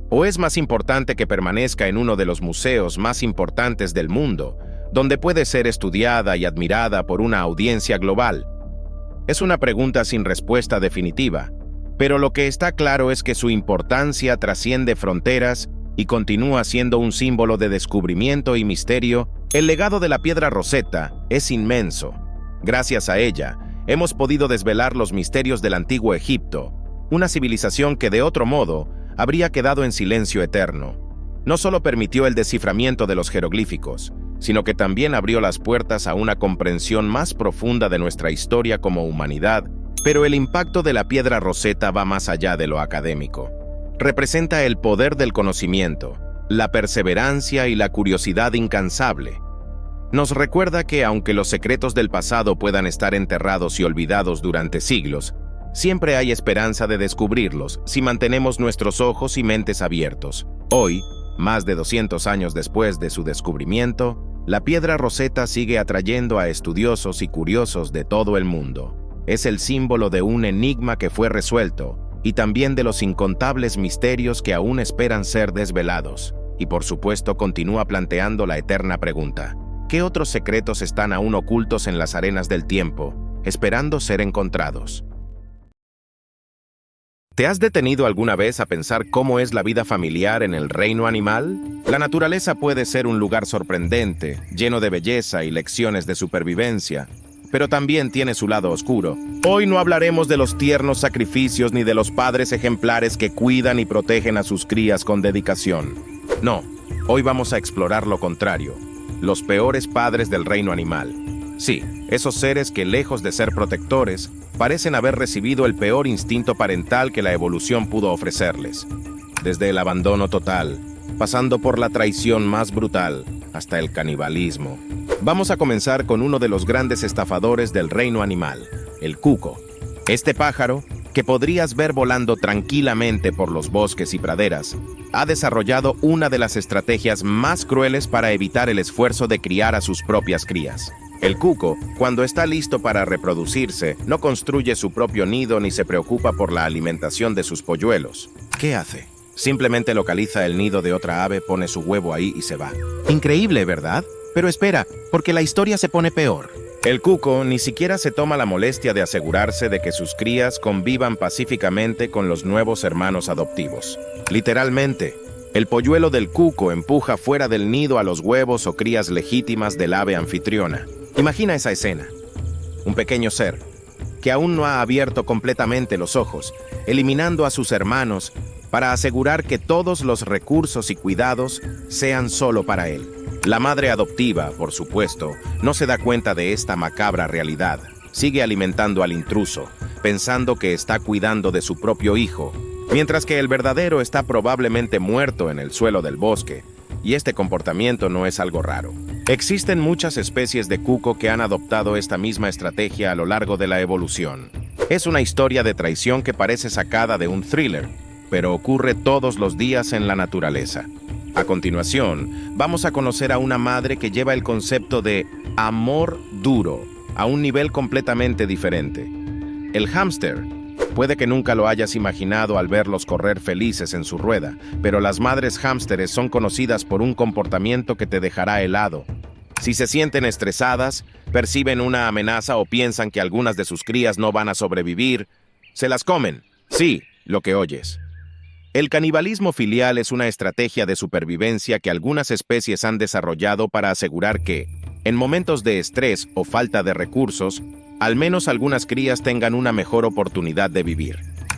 ¿O es más importante que permanezca en uno de los museos más importantes del mundo, donde puede ser estudiada y admirada por una audiencia global? Es una pregunta sin respuesta definitiva, pero lo que está claro es que su importancia trasciende fronteras y continúa siendo un símbolo de descubrimiento y misterio. El legado de la piedra Rosetta es inmenso. Gracias a ella, hemos podido desvelar los misterios del antiguo Egipto, una civilización que de otro modo habría quedado en silencio eterno. No solo permitió el desciframiento de los jeroglíficos, sino que también abrió las puertas a una comprensión más profunda de nuestra historia como humanidad. Pero el impacto de la piedra Rosetta va más allá de lo académico. Representa el poder del conocimiento, la perseverancia y la curiosidad incansable. Nos recuerda que aunque los secretos del pasado puedan estar enterrados y olvidados durante siglos, siempre hay esperanza de descubrirlos si mantenemos nuestros ojos y mentes abiertos. Hoy, más de 200 años después de su descubrimiento, la piedra Rosetta sigue atrayendo a estudiosos y curiosos de todo el mundo. Es el símbolo de un enigma que fue resuelto y también de los incontables misterios que aún esperan ser desvelados. Y por supuesto continúa planteando la eterna pregunta: ¿qué otros secretos están aún ocultos en las arenas del tiempo, esperando ser encontrados? ¿Te has detenido alguna vez a pensar cómo es la vida familiar en el reino animal? La naturaleza puede ser un lugar sorprendente, lleno de belleza y lecciones de supervivencia, pero también tiene su lado oscuro. Hoy no hablaremos de los tiernos sacrificios ni de los padres ejemplares que cuidan y protegen a sus crías con dedicación. No, hoy vamos a explorar lo contrario, los peores padres del reino animal. Sí, esos seres que, lejos de ser protectores, parecen haber recibido el peor instinto parental que la evolución pudo ofrecerles. Desde el abandono total, pasando por la traición más brutal, hasta el canibalismo. Vamos a comenzar con uno de los grandes estafadores del reino animal, el cuco. Este pájaro, que podrías ver volando tranquilamente por los bosques y praderas, ha desarrollado una de las estrategias más crueles para evitar el esfuerzo de criar a sus propias crías. El cuco, cuando está listo para reproducirse, no construye su propio nido ni se preocupa por la alimentación de sus polluelos. ¿Qué hace? Simplemente localiza el nido de otra ave, pone su huevo ahí y se va. Increíble, ¿verdad? Pero espera, porque la historia se pone peor. El cuco ni siquiera se toma la molestia de asegurarse de que sus crías convivan pacíficamente con los nuevos hermanos adoptivos. Literalmente, el polluelo del cuco empuja fuera del nido a los huevos o crías legítimas del ave anfitriona. Imagina esa escena. Un pequeño ser, que aún no ha abierto completamente los ojos, eliminando a sus hermanos para asegurar que todos los recursos y cuidados sean solo para él. La madre adoptiva, por supuesto, no se da cuenta de esta macabra realidad. Sigue alimentando al intruso, pensando que está cuidando de su propio hijo, mientras que el verdadero está probablemente muerto en el suelo del bosque, y este comportamiento no es algo raro. Existen muchas especies de cuco que han adoptado esta misma estrategia a lo largo de la evolución. Es una historia de traición que parece sacada de un thriller, pero ocurre todos los días en la naturaleza. A continuación, vamos a conocer a una madre que lleva el concepto de amor duro a un nivel completamente diferente. El hámster. Puede que nunca lo hayas imaginado al verlos correr felices en su rueda, pero las madres hámsteres son conocidas por un comportamiento que te dejará helado. Si se sienten estresadas, perciben una amenaza o piensan que algunas de sus crías no van a sobrevivir, se las comen. Sí, lo que oyes. El canibalismo filial es una estrategia de supervivencia que algunas especies han desarrollado para asegurar que, en momentos de estrés o falta de recursos, al menos algunas crías tengan una mejor oportunidad de vivir.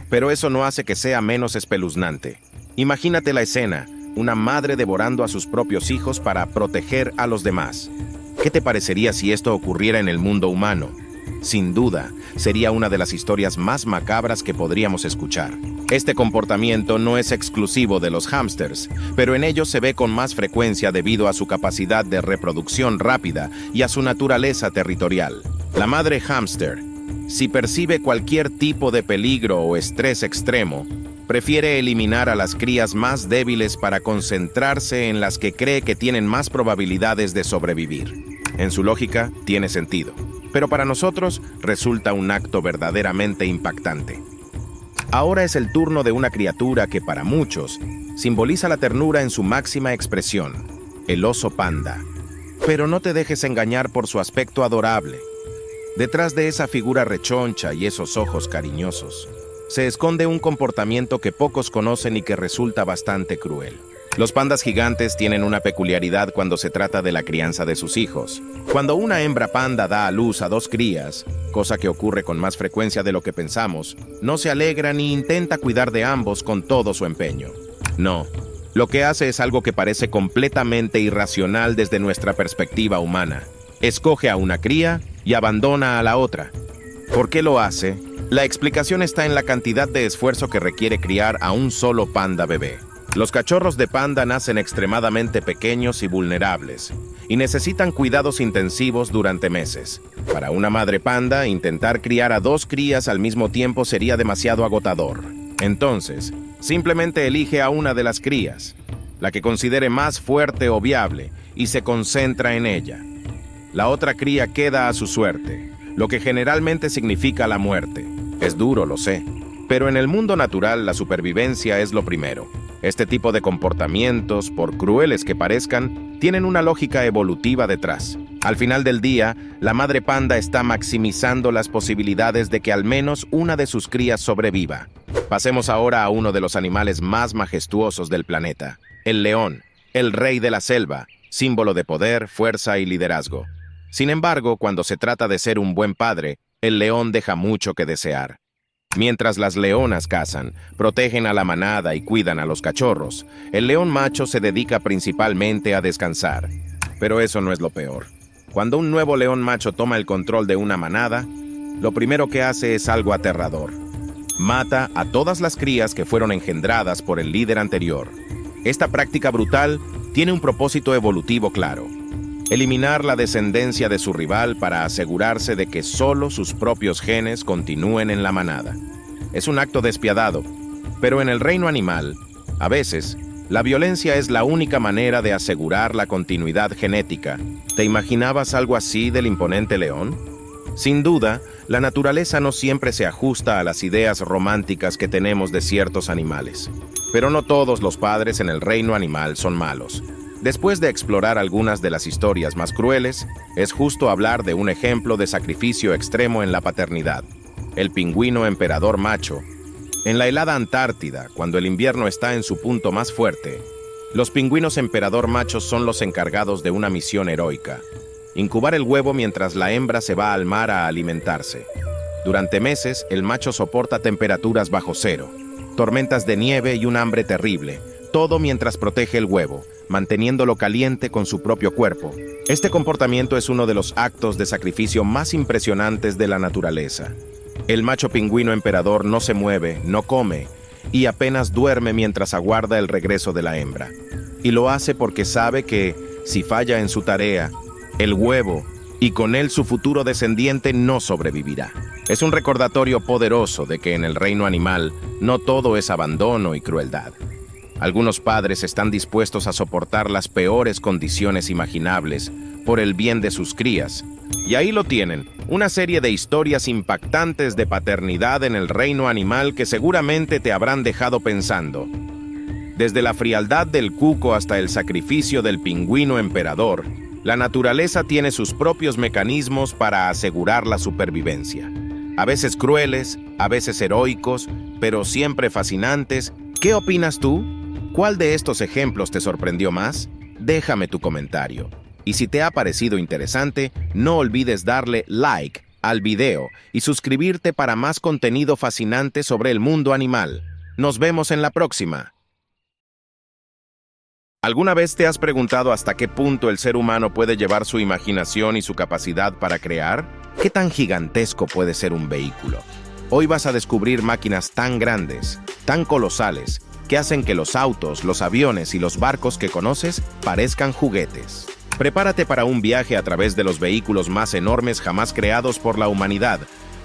Pero eso no hace que sea menos espeluznante. Imagínate la escena, una madre devorando a sus propios hijos para proteger a los demás. ¿Qué te parecería si esto ocurriera en el mundo humano? Sin duda, sería una de las historias más macabras que podríamos escuchar. Este comportamiento no es exclusivo de los hámsters, pero en ellos se ve con más frecuencia debido a su capacidad de reproducción rápida y a su naturaleza territorial. La madre hámster, si percibe cualquier tipo de peligro o estrés extremo, prefiere eliminar a las crías más débiles para concentrarse en las que cree que tienen más probabilidades de sobrevivir. En su lógica, tiene sentido, pero para nosotros resulta un acto verdaderamente impactante. Ahora es el turno de una criatura que para muchos simboliza la ternura en su máxima expresión, el oso panda. Pero no te dejes engañar por su aspecto adorable. Detrás de esa figura rechoncha y esos ojos cariñosos, se esconde un comportamiento que pocos conocen y que resulta bastante cruel. Los pandas gigantes tienen una peculiaridad cuando se trata de la crianza de sus hijos. Cuando una hembra panda da a luz a 2 crías, cosa que ocurre con más frecuencia de lo que pensamos, no se alegra ni intenta cuidar de ambos con todo su empeño. No, lo que hace es algo que parece completamente irracional desde nuestra perspectiva humana. Escoge a una cría y abandona a la otra. ¿Por qué lo hace? La explicación está en la cantidad de esfuerzo que requiere criar a un solo panda bebé. Los cachorros de panda nacen extremadamente pequeños y vulnerables, y necesitan cuidados intensivos durante meses. Para una madre panda, intentar criar a 2 crías al mismo tiempo sería demasiado agotador. Entonces, simplemente elige a una de las crías, la que considere más fuerte o viable, y se concentra en ella. La otra cría queda a su suerte, lo que generalmente significa la muerte. Es duro, lo sé, pero en el mundo natural la supervivencia es lo primero. Este tipo de comportamientos, por crueles que parezcan, tienen una lógica evolutiva detrás. Al final del día, la madre panda está maximizando las posibilidades de que al menos una de sus crías sobreviva. Pasemos ahora a uno de los animales más majestuosos del planeta, el león, el rey de la selva, símbolo de poder, fuerza y liderazgo. Sin embargo, cuando se trata de ser un buen padre, el león deja mucho que desear. Mientras las leonas cazan, protegen a la manada y cuidan a los cachorros, el león macho se dedica principalmente a descansar. Pero eso no es lo peor. Cuando un nuevo león macho toma el control de una manada, lo primero que hace es algo aterrador. Mata a todas las crías que fueron engendradas por el líder anterior. Esta práctica brutal tiene un propósito evolutivo claro: eliminar la descendencia de su rival para asegurarse de que solo sus propios genes continúen en la manada. Es un acto despiadado, pero en el reino animal, a veces, la violencia es la única manera de asegurar la continuidad genética. ¿Te imaginabas algo así del imponente león? Sin duda, la naturaleza no siempre se ajusta a las ideas románticas que tenemos de ciertos animales. Pero no todos los padres en el reino animal son malos. Después de explorar algunas de las historias más crueles, es justo hablar de un ejemplo de sacrificio extremo en la paternidad: el pingüino emperador macho. En la helada Antártida, cuando el invierno está en su punto más fuerte, los pingüinos emperador machos son los encargados de una misión heroica: incubar el huevo mientras la hembra se va al mar a alimentarse. Durante meses, el macho soporta temperaturas bajo cero, tormentas de nieve y un hambre terrible, todo mientras protege el huevo, manteniéndolo caliente con su propio cuerpo. Este comportamiento es uno de los actos de sacrificio más impresionantes de la naturaleza. El macho pingüino emperador no se mueve, no come, y apenas duerme mientras aguarda el regreso de la hembra. Y lo hace porque sabe que, si falla en su tarea, el huevo, y con él su futuro descendiente, no sobrevivirá. Es un recordatorio poderoso de que en el reino animal no todo es abandono y crueldad. Algunos padres están dispuestos a soportar las peores condiciones imaginables por el bien de sus crías. Y ahí lo tienen, una serie de historias impactantes de paternidad en el reino animal que seguramente te habrán dejado pensando. Desde la frialdad del cuco hasta el sacrificio del pingüino emperador, la naturaleza tiene sus propios mecanismos para asegurar la supervivencia. A veces crueles, a veces heroicos, pero siempre fascinantes. ¿Qué opinas tú? ¿Cuál de estos ejemplos te sorprendió más? Déjame tu comentario. Y si te ha parecido interesante, no olvides darle like al video y suscribirte para más contenido fascinante sobre el mundo animal. Nos vemos en la próxima. ¿Alguna vez te has preguntado hasta qué punto el ser humano puede llevar su imaginación y su capacidad para crear? ¿Qué tan gigantesco puede ser un vehículo? Hoy vas a descubrir máquinas tan grandes, tan colosales, que hacen que los autos, los aviones y los barcos que conoces parezcan juguetes. Prepárate para un viaje a través de los vehículos más enormes jamás creados por la humanidad,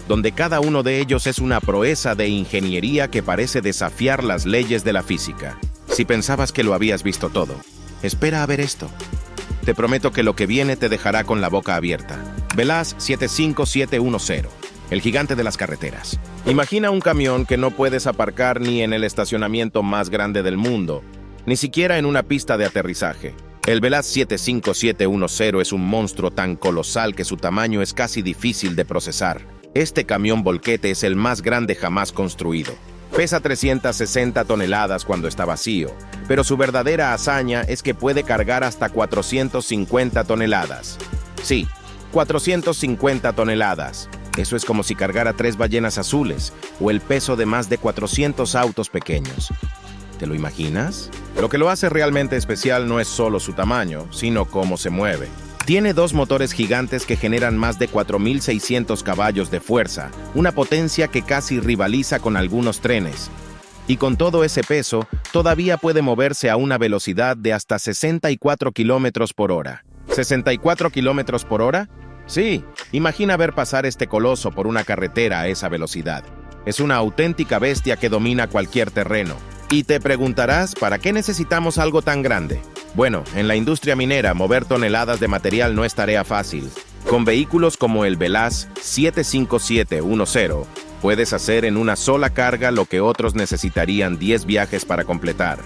donde cada uno de ellos es una proeza de ingeniería que parece desafiar las leyes de la física. Si pensabas que lo habías visto todo, espera a ver esto. Te prometo que lo que viene te dejará con la boca abierta. Veloz 75710, el gigante de las carreteras. Imagina un camión que no puedes aparcar ni en el estacionamiento más grande del mundo, ni siquiera en una pista de aterrizaje. El Veloz 75710 es un monstruo tan colosal que su tamaño es casi difícil de procesar. Este camión volquete es el más grande jamás construido. Pesa 360 toneladas cuando está vacío, pero su verdadera hazaña es que puede cargar hasta 450 toneladas. Sí, 450 toneladas. Eso es como si cargara 3 ballenas azules o el peso de más de 400 autos pequeños. ¿Te lo imaginas? Lo que lo hace realmente especial no es solo su tamaño, sino cómo se mueve. Tiene 2 motores gigantes que generan más de 4.600 caballos de fuerza, una potencia que casi rivaliza con algunos trenes. Y con todo ese peso, todavía puede moverse a una velocidad de hasta 64 kilómetros por hora. ¿64 kilómetros por hora? Sí, imagina ver pasar este coloso por una carretera a esa velocidad. Es una auténtica bestia que domina cualquier terreno. Y te preguntarás, ¿para qué necesitamos algo tan grande? Bueno, en la industria minera, mover toneladas de material no es tarea fácil. Con vehículos como el Veloz 75710, puedes hacer en una sola carga lo que otros necesitarían 10 viajes para completar.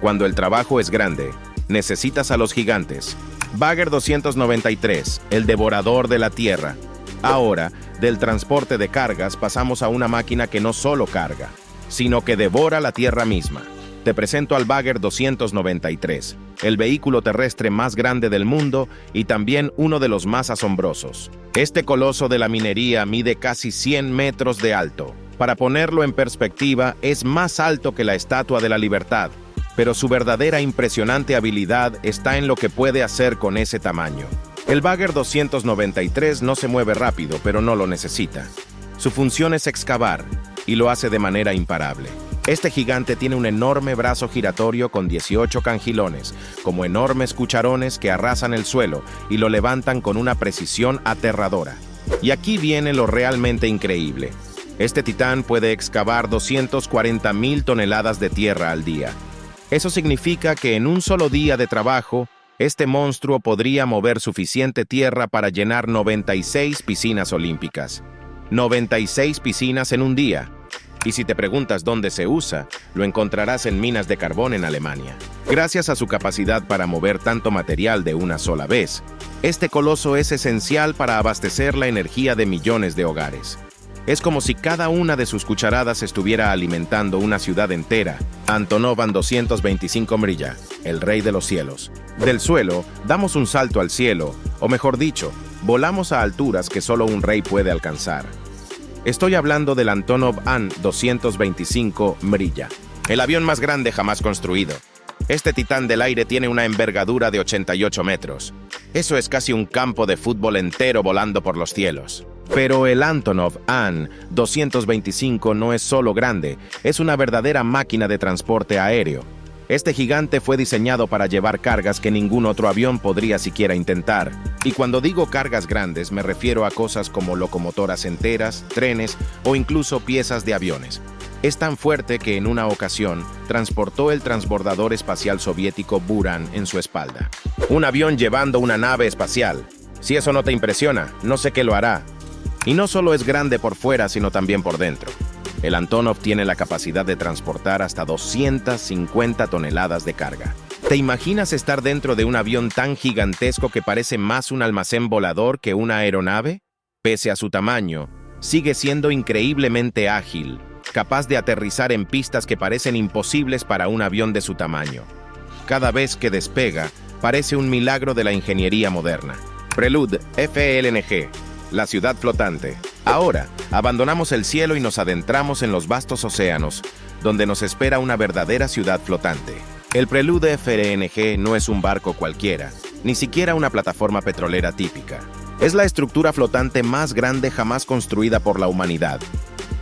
Cuando el trabajo es grande, necesitas a los gigantes. Bagger 293, el devorador de la tierra. Ahora, del transporte de cargas pasamos a una máquina que no solo carga, sino que devora la tierra misma. Te presento al Bagger 293, el vehículo terrestre más grande del mundo y también uno de los más asombrosos. Este coloso de la minería mide casi 100 metros de alto. Para ponerlo en perspectiva, es más alto que la Estatua de la Libertad, pero su verdadera impresionante habilidad está en lo que puede hacer con ese tamaño. El Bagger 293 no se mueve rápido, pero no lo necesita. Su función es excavar, y lo hace de manera imparable. Este gigante tiene un enorme brazo giratorio con 18 cangilones, como enormes cucharones que arrasan el suelo y lo levantan con una precisión aterradora. Y aquí viene lo realmente increíble. Este titán puede excavar 240.000 toneladas de tierra al día. Eso significa que en un solo día de trabajo, este monstruo podría mover suficiente tierra para llenar 96 piscinas olímpicas. 96 piscinas en un día. Y si te preguntas dónde se usa, lo encontrarás en minas de carbón en Alemania. Gracias a su capacidad para mover tanto material de una sola vez, este coloso es esencial para abastecer la energía de millones de hogares. Es como si cada una de sus cucharadas estuviera alimentando una ciudad entera. Antonov An-225 Mriya, el rey de los cielos. Del suelo, damos un salto al cielo, o mejor dicho, volamos a alturas que solo un rey puede alcanzar. Estoy hablando del Antonov An-225 Mriya, el avión más grande jamás construido. Este titán del aire tiene una envergadura de 88 metros. Eso es casi un campo de fútbol entero volando por los cielos. Pero el Antonov An-225 no es solo grande, es una verdadera máquina de transporte aéreo. Este gigante fue diseñado para llevar cargas que ningún otro avión podría siquiera intentar. Y cuando digo cargas grandes, me refiero a cosas como locomotoras enteras, trenes o incluso piezas de aviones. Es tan fuerte que en una ocasión transportó el transbordador espacial soviético Buran en su espalda. Un avión llevando una nave espacial. Si eso no te impresiona, no sé qué lo hará. Y no solo es grande por fuera, sino también por dentro. El Antonov tiene la capacidad de transportar hasta 250 toneladas de carga. ¿Te imaginas estar dentro de un avión tan gigantesco que parece más un almacén volador que una aeronave? Pese a su tamaño, sigue siendo increíblemente ágil, capaz de aterrizar en pistas que parecen imposibles para un avión de su tamaño. Cada vez que despega, parece un milagro de la ingeniería moderna. Prelude FLNG, la ciudad flotante. Ahora, abandonamos el cielo y nos adentramos en los vastos océanos, donde nos espera una verdadera ciudad flotante. El Prelude FLNG no es un barco cualquiera, ni siquiera una plataforma petrolera típica. Es la estructura flotante más grande jamás construida por la humanidad.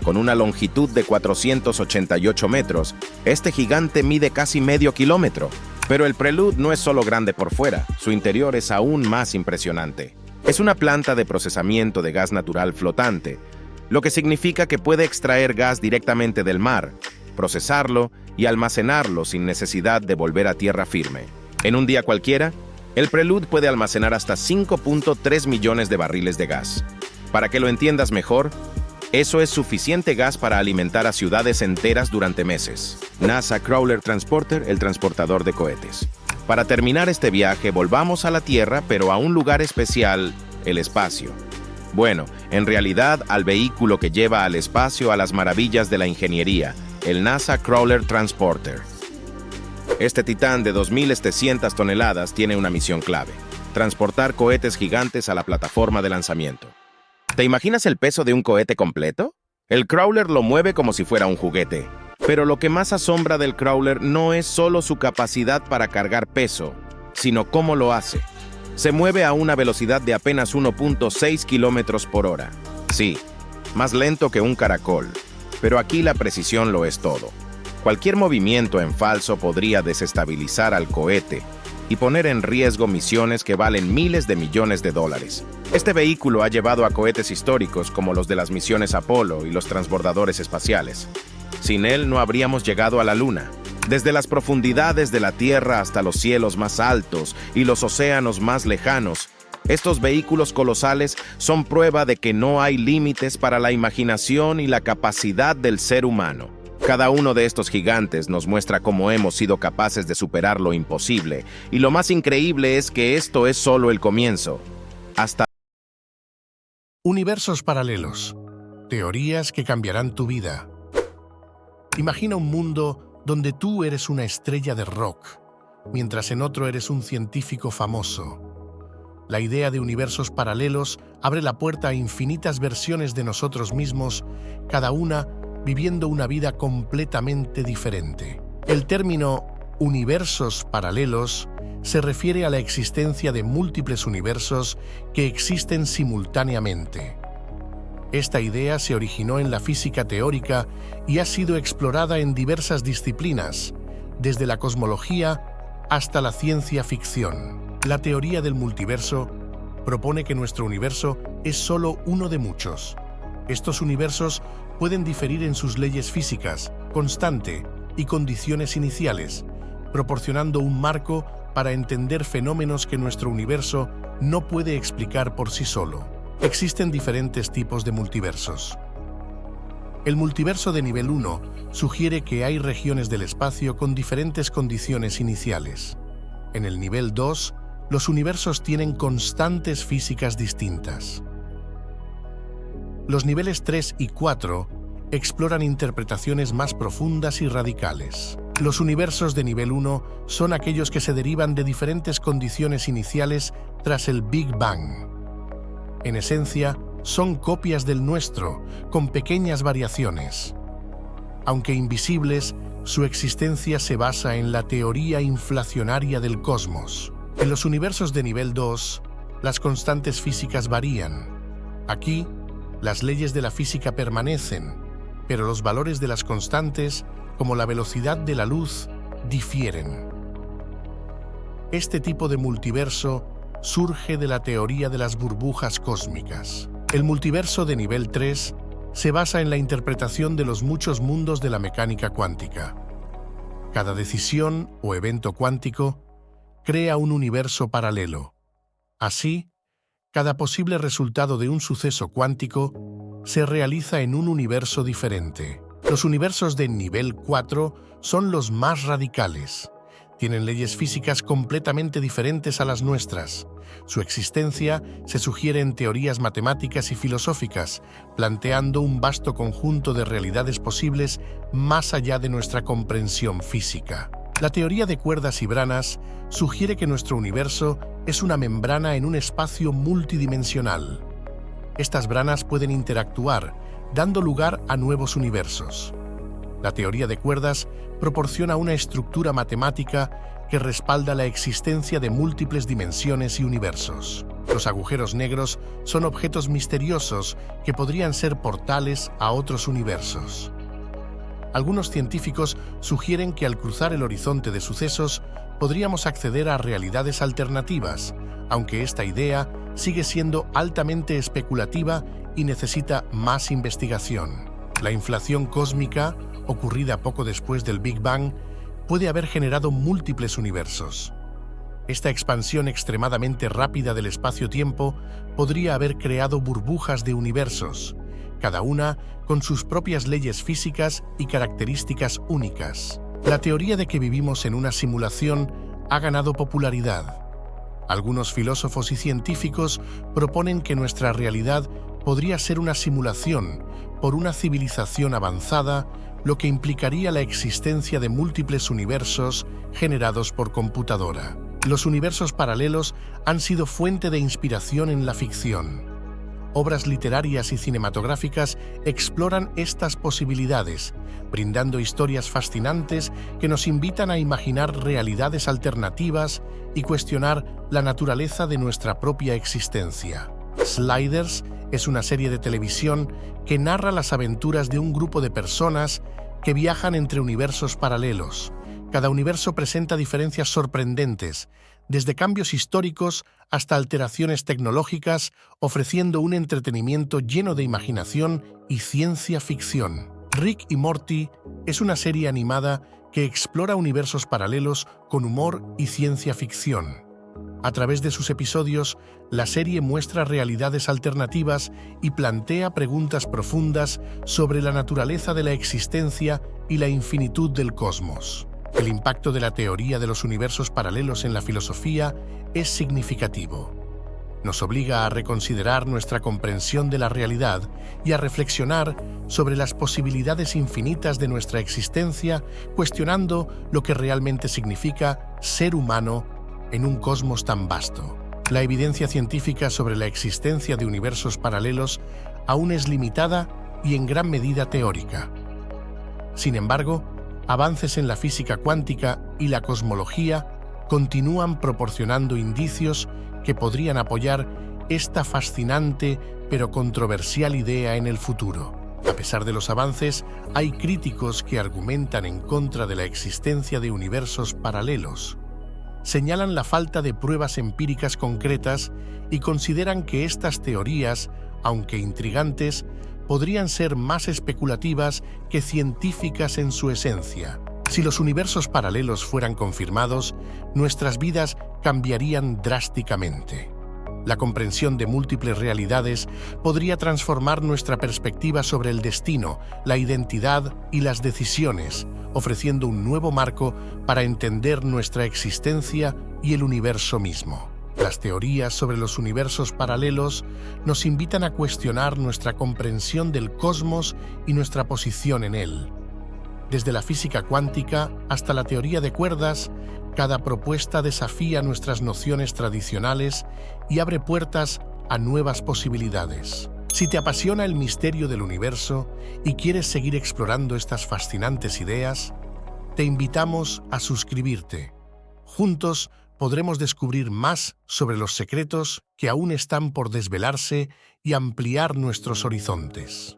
Con una longitud de 488 metros, este gigante mide casi medio kilómetro. Pero el Prelude no es solo grande por fuera, su interior es aún más impresionante. Es una planta de procesamiento de gas natural flotante, lo que significa que puede extraer gas directamente del mar, procesarlo y almacenarlo sin necesidad de volver a tierra firme. En un día cualquiera, el Prelude puede almacenar hasta 5.3 millones de barriles de gas. Para que lo entiendas mejor, eso es suficiente gas para alimentar a ciudades enteras durante meses. NASA Crawler Transporter, el transportador de cohetes. Para terminar este viaje, volvamos a la Tierra, pero a un lugar especial, el espacio. Bueno, en realidad al vehículo que lleva al espacio a las maravillas de la ingeniería, el NASA Crawler Transporter. Este titán de 2.700 toneladas tiene una misión clave: transportar cohetes gigantes a la plataforma de lanzamiento. ¿Te imaginas el peso de un cohete completo? El Crawler lo mueve como si fuera un juguete. Pero lo que más asombra del Crawler no es solo su capacidad para cargar peso, sino cómo lo hace. Se mueve a una velocidad de apenas 1.6 kilómetros por hora. Sí, más lento que un caracol, pero aquí la precisión lo es todo. Cualquier movimiento en falso podría desestabilizar al cohete y poner en riesgo misiones que valen miles de millones de dólares. Este vehículo ha llevado a cohetes históricos como los de las misiones Apolo y los transbordadores espaciales. Sin él no habríamos llegado a la Luna. Desde las profundidades de la Tierra hasta los cielos más altos y los océanos más lejanos, estos vehículos colosales son prueba de que no hay límites para la imaginación y la capacidad del ser humano. Cada uno de estos gigantes nos muestra cómo hemos sido capaces de superar lo imposible, y lo más increíble es que esto es solo el comienzo. Hasta Universos paralelos. Teorías que cambiarán tu vida. Imagina un mundo donde tú eres una estrella de rock, mientras en otro eres un científico famoso. La idea de universos paralelos abre la puerta a infinitas versiones de nosotros mismos, cada una viviendo una vida completamente diferente. El término universos paralelos se refiere a la existencia de múltiples universos que existen simultáneamente. Esta idea se originó en la física teórica y ha sido explorada en diversas disciplinas, desde la cosmología hasta la ciencia ficción. La teoría del multiverso propone que nuestro universo es solo uno de muchos. Estos universos pueden diferir en sus leyes físicas, constante y condiciones iniciales, proporcionando un marco para entender fenómenos que nuestro universo no puede explicar por sí solo. Existen diferentes tipos de multiversos. El multiverso de nivel 1 sugiere que hay regiones del espacio con diferentes condiciones iniciales. En el nivel 2, los universos tienen constantes físicas distintas. Los niveles 3 y 4 exploran interpretaciones más profundas y radicales. Los universos de nivel 1 son aquellos que se derivan de diferentes condiciones iniciales tras el Big Bang. En esencia, son copias del nuestro, con pequeñas variaciones. Aunque invisibles, su existencia se basa en la teoría inflacionaria del cosmos. En los universos de nivel 2, las constantes físicas varían. Aquí, las leyes de la física permanecen, pero los valores de las constantes, como la velocidad de la luz, difieren. Este tipo de multiverso surge de la teoría de las burbujas cósmicas. El multiverso de nivel 3 se basa en la interpretación de los muchos mundos de la mecánica cuántica. Cada decisión o evento cuántico crea un universo paralelo. Así, cada posible resultado de un suceso cuántico se realiza en un universo diferente. Los universos de nivel 4 son los más radicales. Tienen leyes físicas completamente diferentes a las nuestras. Su existencia se sugiere en teorías matemáticas y filosóficas, planteando un vasto conjunto de realidades posibles más allá de nuestra comprensión física. La teoría de cuerdas y branas sugiere que nuestro universo es una membrana en un espacio multidimensional. Estas branas pueden interactuar, dando lugar a nuevos universos. La teoría de cuerdas proporciona una estructura matemática que respalda la existencia de múltiples dimensiones y universos. Los agujeros negros son objetos misteriosos que podrían ser portales a otros universos. Algunos científicos sugieren que al cruzar el horizonte de sucesos podríamos acceder a realidades alternativas, aunque esta idea sigue siendo altamente especulativa y necesita más investigación. La inflación cósmica, ocurrida poco después del Big Bang, puede haber generado múltiples universos. Esta expansión extremadamente rápida del espacio-tiempo podría haber creado burbujas de universos, cada una con sus propias leyes físicas y características únicas. La teoría de que vivimos en una simulación ha ganado popularidad. Algunos filósofos y científicos proponen que nuestra realidad podría ser una simulación por una civilización avanzada, lo que implicaría la existencia de múltiples universos generados por computadora. Los universos paralelos han sido fuente de inspiración en la ficción. Obras literarias y cinematográficas exploran estas posibilidades, brindando historias fascinantes que nos invitan a imaginar realidades alternativas y cuestionar la naturaleza de nuestra propia existencia. Sliders es una serie de televisión que narra las aventuras de un grupo de personas que viajan entre universos paralelos. Cada universo presenta diferencias sorprendentes, desde cambios históricos hasta alteraciones tecnológicas, ofreciendo un entretenimiento lleno de imaginación y ciencia ficción. Rick y Morty es una serie animada que explora universos paralelos con humor y ciencia ficción. A través de sus episodios, la serie muestra realidades alternativas y plantea preguntas profundas sobre la naturaleza de la existencia y la infinitud del cosmos. El impacto de la teoría de los universos paralelos en la filosofía es significativo. Nos obliga a reconsiderar nuestra comprensión de la realidad y a reflexionar sobre las posibilidades infinitas de nuestra existencia, cuestionando lo que realmente significa ser humano en un cosmos tan vasto. La evidencia científica sobre la existencia de universos paralelos aún es limitada y en gran medida teórica. Sin embargo, avances en la física cuántica y la cosmología continúan proporcionando indicios que podrían apoyar esta fascinante pero controversial idea en el futuro. A pesar de los avances, hay críticos que argumentan en contra de la existencia de universos paralelos. Señalan la falta de pruebas empíricas concretas y consideran que estas teorías, aunque intrigantes, podrían ser más especulativas que científicas en su esencia. Si los universos paralelos fueran confirmados, nuestras vidas cambiarían drásticamente. La comprensión de múltiples realidades podría transformar nuestra perspectiva sobre el destino, la identidad y las decisiones, ofreciendo un nuevo marco para entender nuestra existencia y el universo mismo. Las teorías sobre los universos paralelos nos invitan a cuestionar nuestra comprensión del cosmos y nuestra posición en él. Desde la física cuántica hasta la teoría de cuerdas, cada propuesta desafía nuestras nociones tradicionales y abre puertas a nuevas posibilidades. Si te apasiona el misterio del universo y quieres seguir explorando estas fascinantes ideas, te invitamos a suscribirte. Juntos podremos descubrir más sobre los secretos que aún están por desvelarse y ampliar nuestros horizontes.